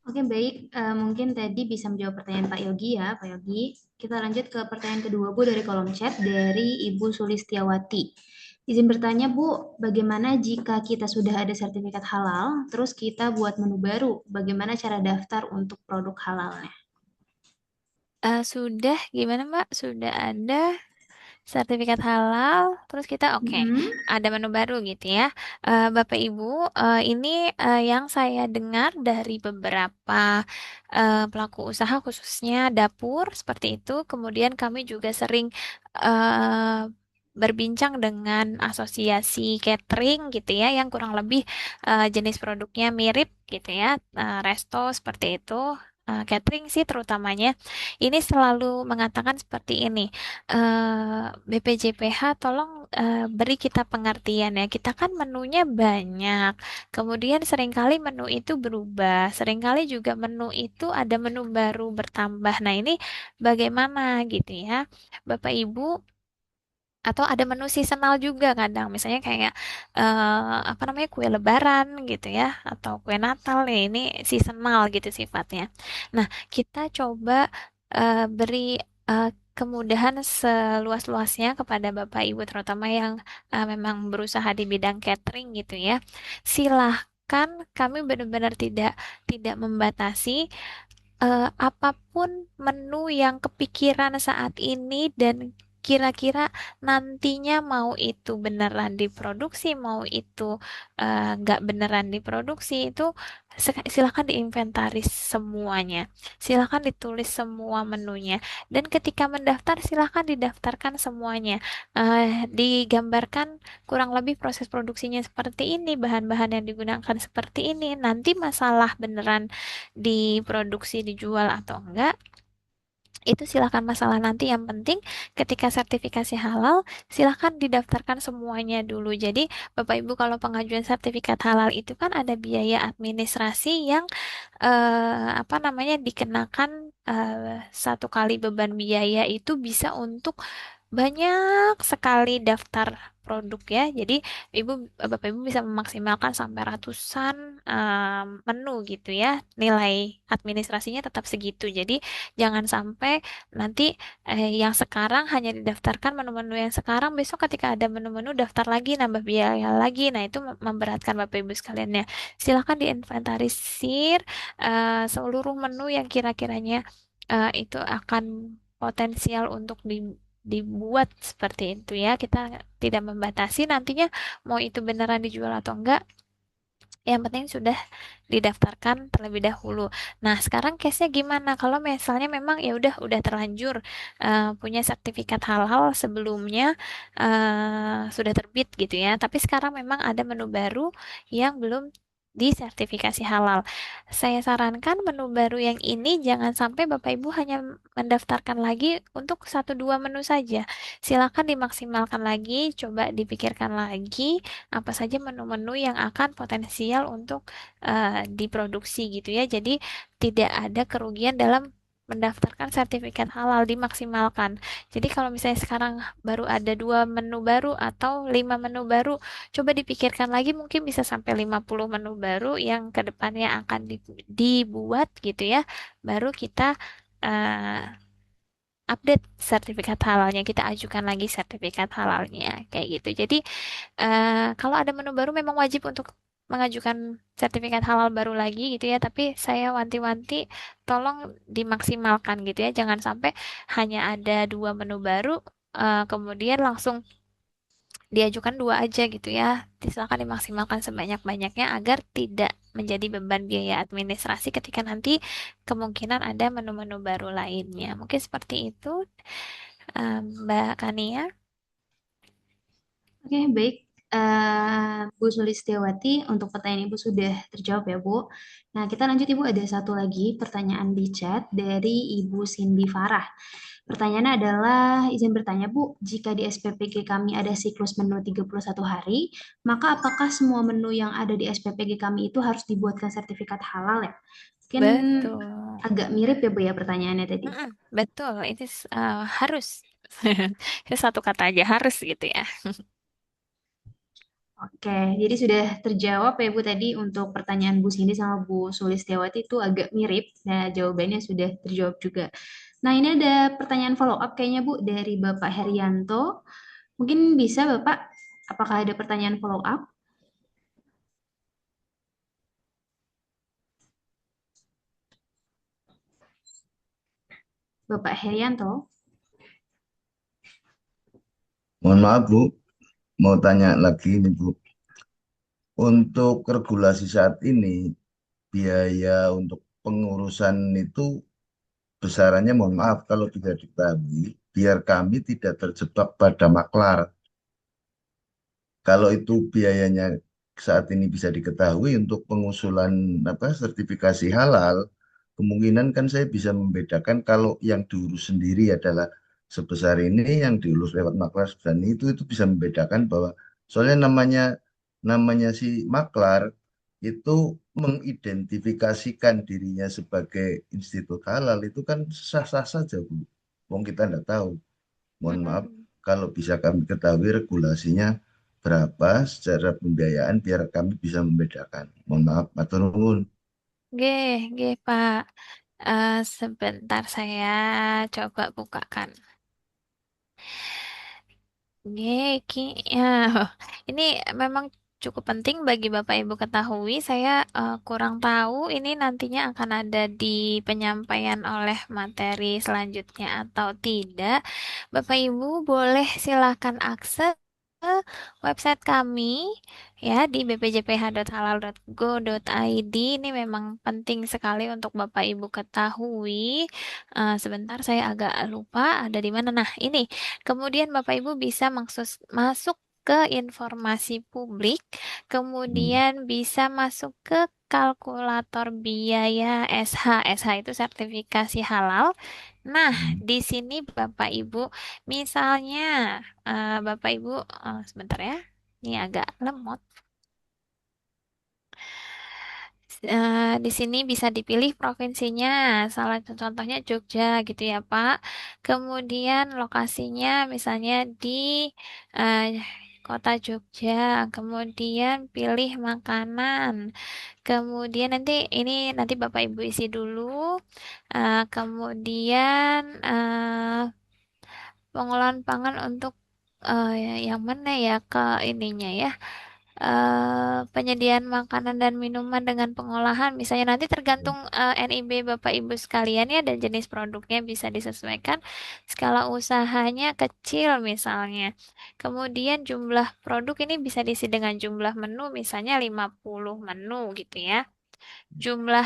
Oke, baik. Mungkin tadi bisa menjawab pertanyaan Pak Yogi ya, Pak Yogi. Kita lanjut ke pertanyaan kedua, Bu, dari kolom chat dari Ibu Sulistiawati. Izin bertanya, Bu, bagaimana jika kita sudah ada sertifikat halal, terus kita buat menu baru? Bagaimana cara daftar untuk produk halalnya? Sudah, gimana Mbak? Sudah ada sertifikat halal, terus kita oke, ada menu baru gitu ya. Bapak Ibu, ini yang saya dengar dari beberapa pelaku usaha khususnya dapur seperti itu. Kemudian kami juga sering eh, berbincang dengan asosiasi catering gitu ya, yang kurang lebih jenis produknya mirip gitu ya, resto seperti itu. Catering sih terutamanya ini selalu mengatakan seperti ini, BPJPH tolong beri kita pengertian ya. Kita kan menunya banyak. Kemudian seringkali menu itu berubah. Seringkali juga menu itu ada menu baru bertambah. Nah, ini bagaimana gitu ya. Bapak Ibu, atau ada menu seasonal juga kadang misalnya kayak apa namanya kue lebaran gitu ya atau kue Natal nih ini seasonal gitu sifatnya. Nah, kita coba beri eh, kemudahan seluas-luasnya kepada Bapak Ibu terutama yang memang berusaha di bidang catering gitu ya. Silahkan, kami benar-benar tidak tidak membatasi apapun menu yang kepikiran saat ini dan kira-kira nantinya mau itu beneran diproduksi, mau itu nggak beneran diproduksi, itu silakan diinventaris semuanya, silakan ditulis semua menunya, dan ketika mendaftar silakan didaftarkan semuanya, digambarkan kurang lebih proses produksinya seperti ini, bahan-bahan yang digunakan seperti ini, nanti masalah beneran diproduksi dijual atau enggak itu silakan masalah nanti, yang penting ketika sertifikasi halal silakan didaftarkan semuanya dulu. Jadi Bapak Ibu kalau pengajuan sertifikat halal itu kan ada biaya administrasi yang apa namanya dikenakan, satu kali beban biaya itu bisa untuk banyak sekali daftar produk ya. Jadi Bapak Ibu bisa memaksimalkan sampai ratusan menu gitu ya. Nilai administrasinya tetap segitu. Jadi jangan sampai nanti yang sekarang hanya didaftarkan menu-menu yang sekarang, besok ketika ada menu-menu daftar lagi nambah biaya lagi. Nah, itu memberatkan Bapak Ibu sekalian ya. Silakan diinventarisir seluruh menu yang kira-kiranya itu akan potensial untuk dibuat seperti itu ya. Kita tidak membatasi nantinya mau itu beneran dijual atau enggak. Yang penting sudah didaftarkan terlebih dahulu. Nah, sekarang case-nya gimana? Kalau misalnya memang ya udah terlanjur punya sertifikat halal sebelumnya sudah terbit gitu ya. Tapi sekarang memang ada menu baru yang belum disertifikasi halal. Saya sarankan menu baru yang ini jangan sampai Bapak Ibu hanya mendaftarkan lagi untuk satu dua menu saja. Silakan dimaksimalkan lagi, coba dipikirkan lagi apa saja menu-menu yang akan potensial untuk diproduksi gitu ya. Jadi tidak ada kerugian dalam mendaftarkan sertifikat halal, dimaksimalkan. Jadi kalau misalnya sekarang baru ada 2 menu baru atau 5 menu baru, coba dipikirkan lagi mungkin bisa sampai 50 menu baru yang kedepannya akan dibuat gitu ya. Baru kita eh, update sertifikat halalnya, kita ajukan lagi sertifikat halalnya kayak gitu. Jadi kalau ada menu baru memang wajib untuk mengajukan sertifikat halal baru lagi gitu ya, tapi saya wanti-wanti tolong dimaksimalkan gitu ya, jangan sampai hanya ada 2 menu baru kemudian langsung diajukan 2 aja gitu ya. Silakan dimaksimalkan sebanyak-banyaknya agar tidak menjadi beban biaya administrasi ketika nanti kemungkinan ada menu-menu baru lainnya. Mungkin seperti itu, Mbak Kania. Oke, baik. Bu Sulistiawati, untuk pertanyaan Ibu sudah terjawab ya, Bu. Nah, kita lanjut Ibu, ada satu lagi pertanyaan di chat dari Ibu Cindy Farah. Pertanyaannya adalah, izin bertanya Bu, jika di SPPG kami ada siklus menu 31 hari, maka apakah semua menu yang ada di SPPG kami itu harus dibuatkan sertifikat halal ya? Mungkin Betul. agak mirip ya Bu ya pertanyaannya tadi. Betul, itu harus. Itu satu kata aja harus gitu ya. Oke, jadi sudah terjawab ya Bu tadi untuk pertanyaan Bu Cindy sama Bu Sulistiawati itu agak mirip. Nah, jawabannya sudah terjawab juga. Nah, ini ada pertanyaan follow up kayaknya Bu dari Bapak Herianto. Mungkin bisa Bapak, apakah ada pertanyaan follow up? Bapak Herianto. Mohon maaf Bu, mau tanya lagi nih Bu. Untuk regulasi saat ini, biaya untuk pengurusan itu besarannya mohon maaf kalau tidak diketahui, biar kami tidak terjebak pada maklar. Kalau itu biayanya saat ini bisa diketahui untuk pengusulan sertifikasi halal, kemungkinan kan saya bisa membedakan kalau yang diurus sendiri adalah sebesar ini, yang diurus lewat maklar sebesar ini, itu bisa membedakan bahwa soalnya namanya si maklar itu mengidentifikasikan dirinya sebagai institut halal itu kan sah-sah saja Bu. Wong kita tidak tahu. Mohon maaf kalau bisa kami ketahui regulasinya berapa secara pembiayaan biar kami bisa membedakan. Mohon maaf, matur nuwun. Pak. Sebentar saya coba bukakan. Ya, ini memang cukup penting bagi Bapak Ibu ketahui. Saya kurang tahu ini nantinya akan ada di penyampaian oleh materi selanjutnya atau tidak. Bapak Ibu boleh silakan akses ke website kami ya di bpjph.halal.go.id. Ini memang penting sekali untuk Bapak Ibu ketahui. Sebentar saya agak lupa ada di mana. Nah, ini. Kemudian Bapak Ibu bisa masuk ke informasi publik, Hmm. kemudian bisa masuk ke kalkulator biaya SH. SH itu sertifikasi halal. Nah, Hmm. di sini Bapak Ibu, misalnya Bapak Ibu, sebentar ya, ini agak lemot. Di sini bisa dipilih provinsinya, salah satu contohnya Jogja gitu ya Pak. Kemudian lokasinya misalnya di eh, kota Jogja, kemudian pilih makanan, kemudian nanti Bapak Ibu isi dulu, kemudian pengolahan pangan untuk yang mana ya ke ininya ya penyediaan makanan dan minuman dengan pengolahan. Misalnya nanti tergantung NIB Bapak Ibu sekalian ya dan jenis produknya bisa disesuaikan. Skala usahanya kecil misalnya. Kemudian jumlah produk ini bisa diisi dengan jumlah menu misalnya 50 menu gitu ya. Jumlah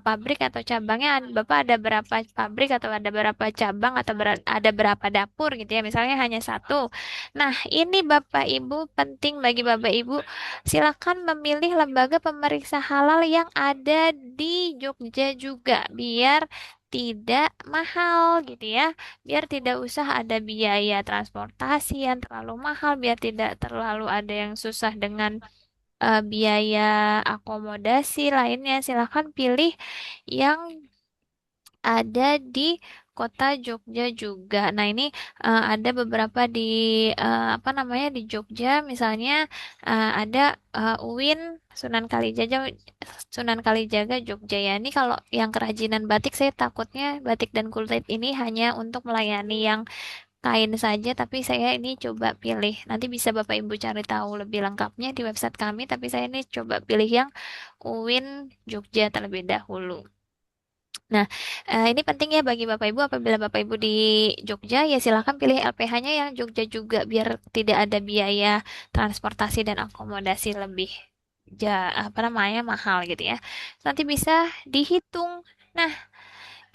pabrik atau cabangnya Bapak ada berapa pabrik atau ada berapa cabang atau ada berapa dapur gitu ya misalnya hanya satu. Nah, ini Bapak Ibu penting bagi Bapak Ibu silakan memilih lembaga pemeriksa halal yang ada di Jogja juga biar tidak mahal gitu ya. Biar tidak usah ada biaya transportasi yang terlalu mahal, biar tidak terlalu ada yang susah dengan biaya akomodasi lainnya. Silahkan pilih yang ada di kota Jogja juga. Nah, ini ada beberapa di apa namanya di Jogja, misalnya ada UIN Sunan Kalijaga Jogja ya. Ini kalau yang kerajinan batik, saya takutnya batik dan kulit ini hanya untuk melayani yang kain saja, tapi saya ini coba pilih. Nanti bisa Bapak Ibu cari tahu lebih lengkapnya di website kami, tapi saya ini coba pilih yang UIN Jogja terlebih dahulu. Nah, ini penting ya bagi Bapak Ibu, apabila Bapak Ibu di Jogja, ya silakan pilih LPH-nya yang Jogja juga, biar tidak ada biaya transportasi dan akomodasi lebih apa namanya mahal gitu ya. Nanti bisa dihitung. Nah,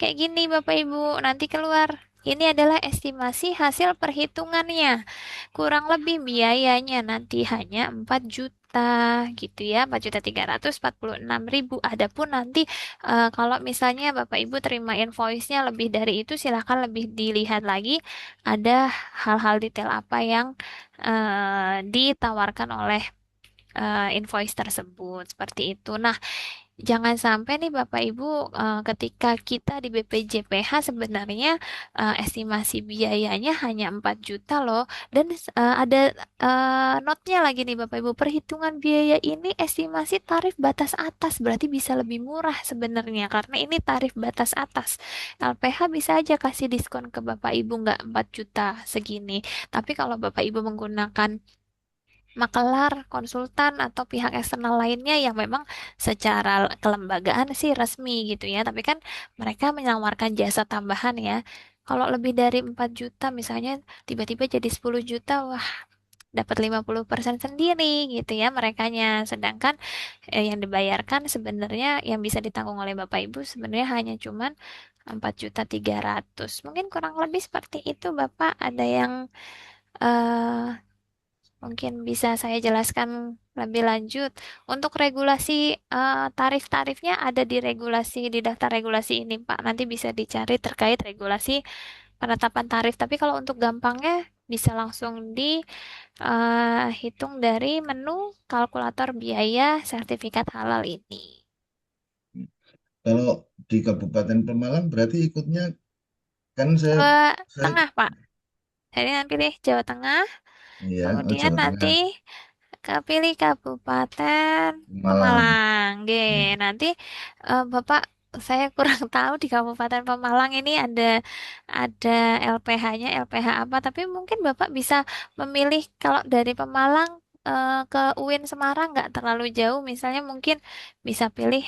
kayak gini Bapak Ibu, nanti keluar. Ini adalah estimasi hasil perhitungannya. Kurang lebih biayanya nanti hanya 4 juta gitu ya, 4.346.000. Adapun nanti kalau misalnya Bapak Ibu terima invoice-nya lebih dari itu, silahkan lebih dilihat lagi ada hal-hal detail apa yang ditawarkan oleh invoice tersebut seperti itu. Nah, jangan sampai nih Bapak Ibu, ketika kita di BPJPH sebenarnya estimasi biayanya hanya 4 juta loh, dan ada notnya lagi nih Bapak Ibu, perhitungan biaya ini estimasi tarif batas atas, berarti bisa lebih murah sebenarnya karena ini tarif batas atas. LPH bisa aja kasih diskon ke Bapak Ibu nggak 4 juta segini, tapi kalau Bapak Ibu menggunakan makelar, konsultan, atau pihak eksternal lainnya yang memang secara kelembagaan sih resmi gitu ya, tapi kan mereka menawarkan jasa tambahan ya. Kalau lebih dari 4 juta misalnya tiba-tiba jadi 10 juta, wah dapat 50% sendiri gitu ya merekanya. Sedangkan yang dibayarkan sebenarnya yang bisa ditanggung oleh Bapak Ibu sebenarnya hanya cuman 4.300.000. Mungkin kurang lebih seperti itu Bapak. Ada yang eh mungkin bisa saya jelaskan lebih lanjut. Untuk regulasi tarif-tarifnya ada di regulasi, di daftar regulasi ini, Pak. Nanti bisa dicari terkait regulasi penetapan tarif. Tapi kalau untuk gampangnya bisa langsung dihitung dari menu kalkulator biaya sertifikat halal ini. Kalau di Kabupaten Pemalang berarti ikutnya kan Jawa saya Tengah, Pak. Jadi nanti pilih Jawa Tengah, iya, kemudian Jawa nanti Tengah, kepilih Kabupaten Pemalang. Pemalang. G. Ya. Nanti Bapak, saya kurang tahu di Kabupaten Pemalang ini ada LPH-nya, LPH apa, tapi mungkin Bapak bisa memilih kalau dari Pemalang ke UIN Semarang nggak terlalu jauh, misalnya mungkin bisa pilih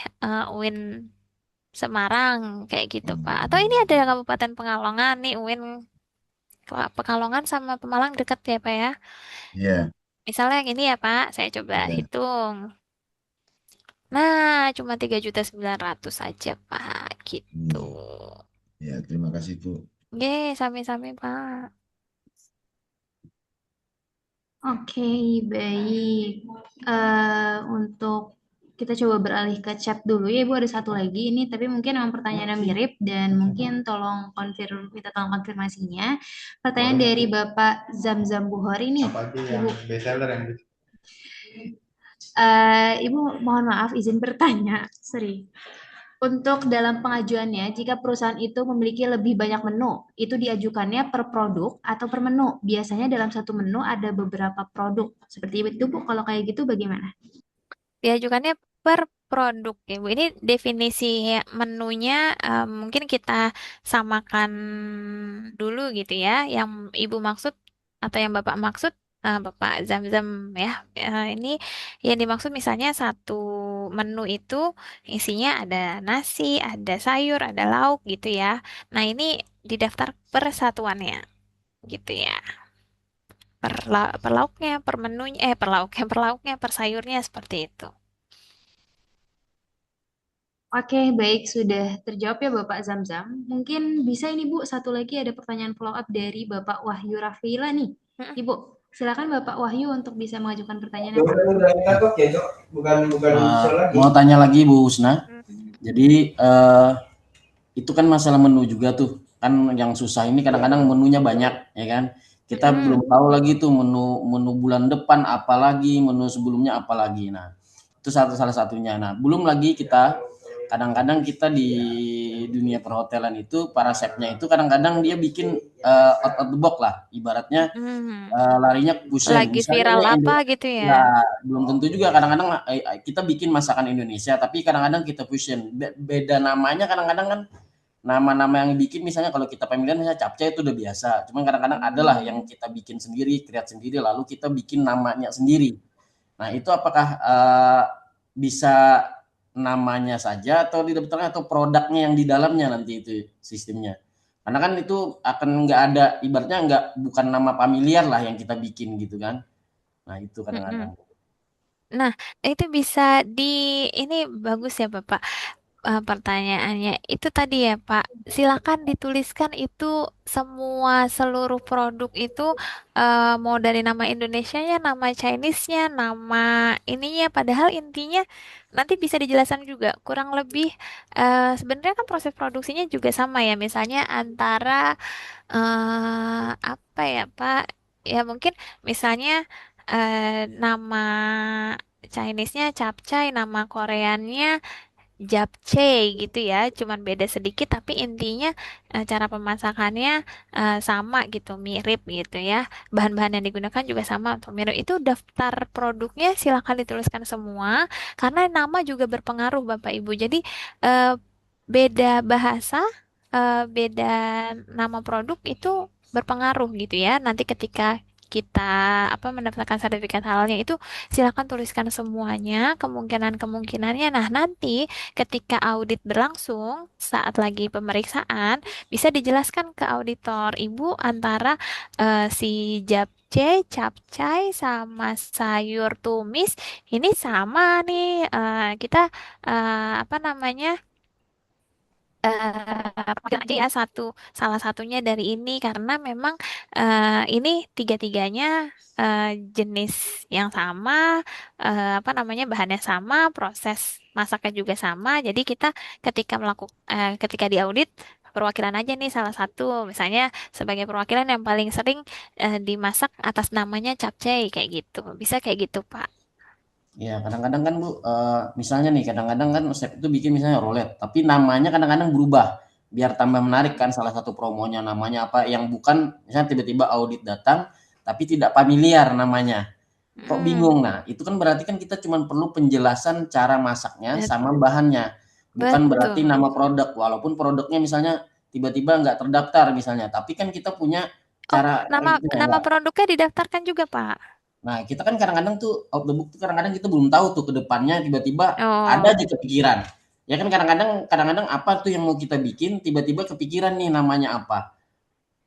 UIN Semarang kayak gitu, Pak. Atau ini ada Kabupaten Pekalongan nih, UIN Pekalongan sama Pemalang deket ya, Pak ya. Iya, Misalnya yang ini ya Pak, saya coba iya, hitung. Nah, cuma 3.900.000 saja Pak, gitu. iya, iya. Terima kasih Bu. Ye, sami-sami Pak. Oke, baik. Untuk kita coba beralih ke chat dulu ya, Ibu. Ada satu lagi ini, tapi mungkin memang pertanyaannya mirip dan mungkin minta tolong konfirmasinya. Pertanyaan dari Bapak Zamzam Buhori nih, Ibu. Ibu, mohon maaf izin bertanya, sorry. Untuk dalam pengajuannya, jika perusahaan itu memiliki lebih banyak menu, itu diajukannya per produk atau per menu. Biasanya dalam satu menu ada beberapa produk. Seperti itu, Bu. Kalau kayak gitu bagaimana? Diajukannya per produk ya Bu. Ini definisi menunya mungkin kita samakan dulu gitu ya. Yang Ibu maksud atau yang Bapak maksud, Bapak Zamzam ya. Ini yang dimaksud misalnya satu menu itu isinya ada nasi, ada sayur, ada lauk gitu ya. Nah, ini didaftar per satuannya gitu ya. Per lauknya, per menunya, per lauknya, per sayurnya seperti itu. Oke, baik. Sudah terjawab ya Bapak Zamzam. Mungkin bisa ini Bu, satu lagi ada pertanyaan follow up dari Bapak Wahyu Rafila nih. Mm-mm. Ibu, silakan Bapak Wahyu untuk bisa mengajukan pertanyaannya, Pak. Mau tanya lagi Bu Husna. Mm. Jadi itu kan masalah menu juga tuh. Kan yang susah ini kadang-kadang menunya banyak, ya kan? Kita belum tahu lagi tuh menu bulan depan apa lagi, menu sebelumnya apa lagi. Nah, itu salah satunya. Nah, belum lagi kita kadang-kadang kita di dunia perhotelan itu para chefnya itu kadang-kadang dia bikin out of the box lah, ibaratnya Hmm, larinya ke fusion. lagi Misalnya viral nih apa gitu ya? ya belum tentu juga kadang-kadang kita bikin masakan Indonesia tapi kadang-kadang kita fusion. Beda namanya kadang-kadang kan nama-nama yang dibikin misalnya kalau kita pemilihan misalnya capcay itu udah biasa. Cuman kadang-kadang adalah yang kita bikin sendiri, create sendiri lalu kita bikin namanya sendiri. Nah, itu apakah bisa namanya saja atau di daftarnya atau produknya yang di dalamnya nanti itu sistemnya. Karena kan itu akan nggak ada ibaratnya nggak bukan nama familiar lah yang kita bikin gitu kan. Nah, itu Mm-mm. kadang-kadang. Nah, itu bisa di ini bagus ya Bapak. Pertanyaannya itu tadi ya Pak. Silakan dituliskan itu semua seluruh produk itu mau dari nama Indonesianya, nama Chinese-nya, nama ininya. Padahal intinya nanti bisa dijelaskan juga. Kurang lebih sebenarnya kan proses produksinya juga sama ya. Misalnya antara apa ya Pak? Ya mungkin misalnya nama Chinese-nya capcay, nama Koreannya japchae gitu ya, cuman beda sedikit tapi intinya cara pemasakannya sama gitu, mirip gitu ya. Bahan-bahan yang digunakan juga sama atau mirip. Itu daftar produknya silakan dituliskan semua karena nama juga berpengaruh Bapak Ibu. Jadi eh, beda bahasa, beda nama produk itu berpengaruh gitu ya. Nanti ketika kita mendapatkan sertifikat halalnya itu silakan tuliskan semuanya kemungkinan-kemungkinannya. Nah, nanti ketika audit berlangsung saat lagi pemeriksaan bisa dijelaskan ke auditor Ibu antara si japchae, capcay sama sayur tumis ini sama nih kita apa namanya pakai aja ya salah satunya dari ini karena memang ini tiga-tiganya jenis yang sama, bahannya sama, proses masaknya juga sama. Jadi kita ketika diaudit perwakilan aja nih salah satu, misalnya sebagai perwakilan yang paling sering dimasak atas namanya capcay kayak gitu. Bisa kayak gitu, Pak. Ya, kadang-kadang kan Bu, misalnya nih kadang-kadang kan chef itu bikin misalnya rolet, tapi namanya kadang-kadang berubah biar tambah menarik kan salah satu promonya namanya apa yang bukan misalnya tiba-tiba audit datang tapi tidak familiar namanya. Kok Mm, bingung? Nah, itu kan berarti kan kita cuma perlu penjelasan cara masaknya bet- sama bahannya. Bukan berarti betul. nama produk walaupun produknya misalnya tiba-tiba nggak terdaftar misalnya, tapi kan kita punya Oh, cara nama itu ya, nama Mbak. produknya didaftarkan juga, Pak. Nah, kita kan kadang-kadang tuh out the book tuh kadang-kadang kita belum tahu tuh ke depannya tiba-tiba ada Oh, aja kepikiran. Ya kan kadang-kadang apa tuh yang mau kita bikin tiba-tiba kepikiran nih namanya apa.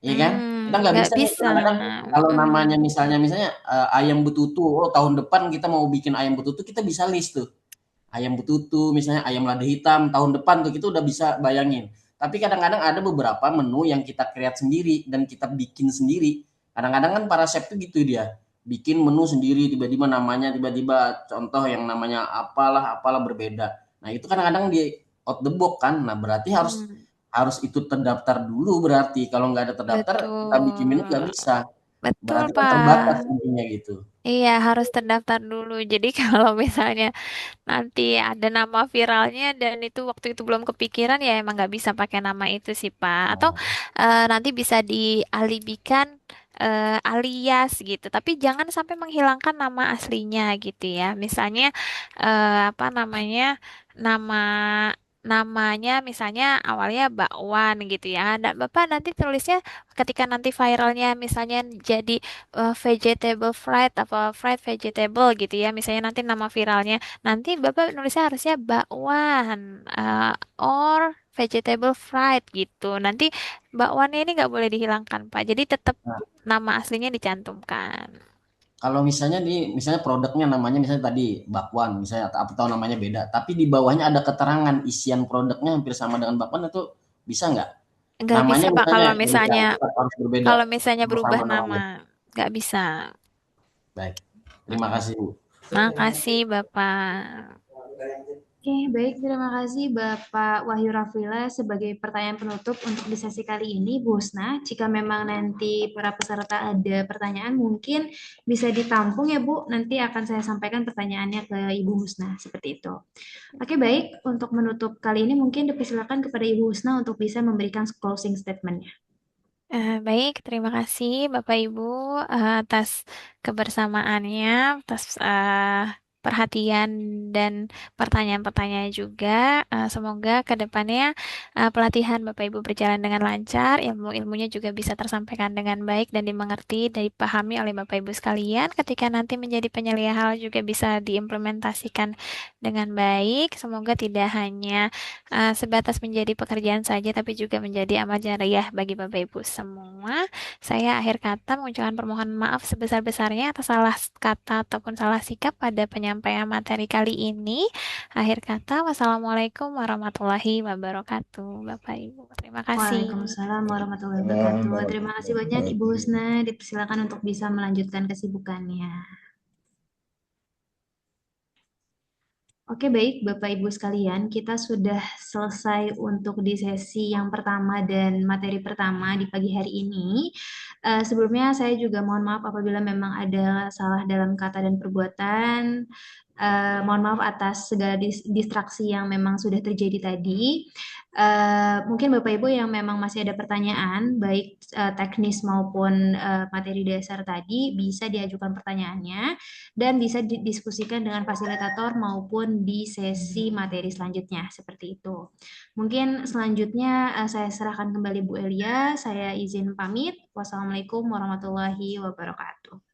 Iya kan? Kita nggak nggak bisa nih bisa. kadang-kadang kalau namanya Mm. misalnya ayam betutu, oh tahun depan kita mau bikin ayam betutu kita bisa list tuh. Ayam betutu misalnya ayam lada hitam tahun depan tuh kita udah bisa bayangin. Tapi kadang-kadang ada beberapa menu yang kita create sendiri dan kita bikin sendiri. Kadang-kadang kan para chef tuh gitu dia bikin menu sendiri tiba-tiba namanya tiba-tiba contoh yang namanya apalah apalah berbeda. Nah itu kadang-kadang di out the box kan. Nah berarti harus Hmm, harus itu terdaftar dulu berarti kalau nggak ada terdaftar kita bikin menu nggak betul. bisa. Betul, Berarti kan terbatas Pak. intinya gitu. Iya, harus terdaftar dulu. Jadi kalau misalnya nanti ada nama viralnya dan itu waktu itu belum kepikiran ya emang nggak bisa pakai nama itu sih Pak. Atau Nah, nanti bisa dialibikan alias gitu. Tapi jangan sampai menghilangkan nama aslinya gitu ya. Misalnya apa namanya nama namanya misalnya awalnya bakwan gitu ya. Nah, Bapak nanti tulisnya ketika nanti viralnya misalnya jadi vegetable fried apa fried vegetable gitu ya. Misalnya nanti nama viralnya nanti Bapak nulisnya harusnya bakwan or vegetable fried gitu. Nanti bakwannya ini nggak boleh dihilangkan, Pak. Jadi tetap nama aslinya dicantumkan. kalau misalnya misalnya produknya namanya misalnya tadi bakwan misalnya atau namanya beda, tapi di bawahnya ada keterangan isian produknya hampir sama dengan bakwan itu bisa nggak? Nggak Namanya bisa, Pak, misalnya kalau ya misalnya tetap harus berbeda kalau misalnya berubah sama nama. namanya. Nggak bisa. Baik, terima kasih Bu. Makasih, Bapak. Oke, baik. Terima kasih Bapak Wahyu Rafila sebagai pertanyaan penutup untuk di sesi kali ini, Bu Husna. Jika memang nanti para peserta ada pertanyaan, mungkin bisa ditampung ya Bu. Nanti akan saya sampaikan pertanyaannya ke Ibu Husna, seperti itu. Oke, baik. Untuk menutup kali ini mungkin dipersilakan kepada Ibu Husna untuk bisa memberikan closing statement-nya. Baik, terima kasih Bapak Ibu atas kebersamaannya, atas perhatian dan pertanyaan-pertanyaan juga. Semoga ke depannya pelatihan Bapak Ibu berjalan dengan lancar, ilmu-ilmunya juga bisa tersampaikan dengan baik dan dimengerti dan dipahami oleh Bapak Ibu sekalian. Ketika nanti menjadi penyelia halal juga bisa diimplementasikan dengan baik. Semoga tidak hanya sebatas menjadi pekerjaan saja, tapi juga menjadi amal jariah bagi Bapak Ibu semua. Saya akhir kata mengucapkan permohonan maaf sebesar-besarnya atas salah kata ataupun salah sikap pada penyampaian materi kali ini. Akhir kata, wassalamualaikum warahmatullahi wabarakatuh, Bapak Ibu. Terima kasih. Waalaikumsalam warahmatullahi wabarakatuh. Terima kasih banyak Ibu Husna. Dipersilakan untuk bisa melanjutkan kesibukannya. Oke, baik Bapak Ibu sekalian, kita sudah selesai untuk di sesi yang pertama dan materi pertama di pagi hari ini. Sebelumnya saya juga mohon maaf apabila memang ada salah dalam kata dan perbuatan. Mohon maaf atas segala distraksi yang memang sudah terjadi tadi. Mungkin Bapak Ibu yang memang masih ada pertanyaan, baik teknis maupun materi dasar tadi, bisa diajukan pertanyaannya dan bisa didiskusikan dengan fasilitator maupun di sesi materi selanjutnya, seperti itu. Mungkin selanjutnya saya serahkan kembali Bu Elia, saya izin pamit. Wassalamualaikum warahmatullahi wabarakatuh.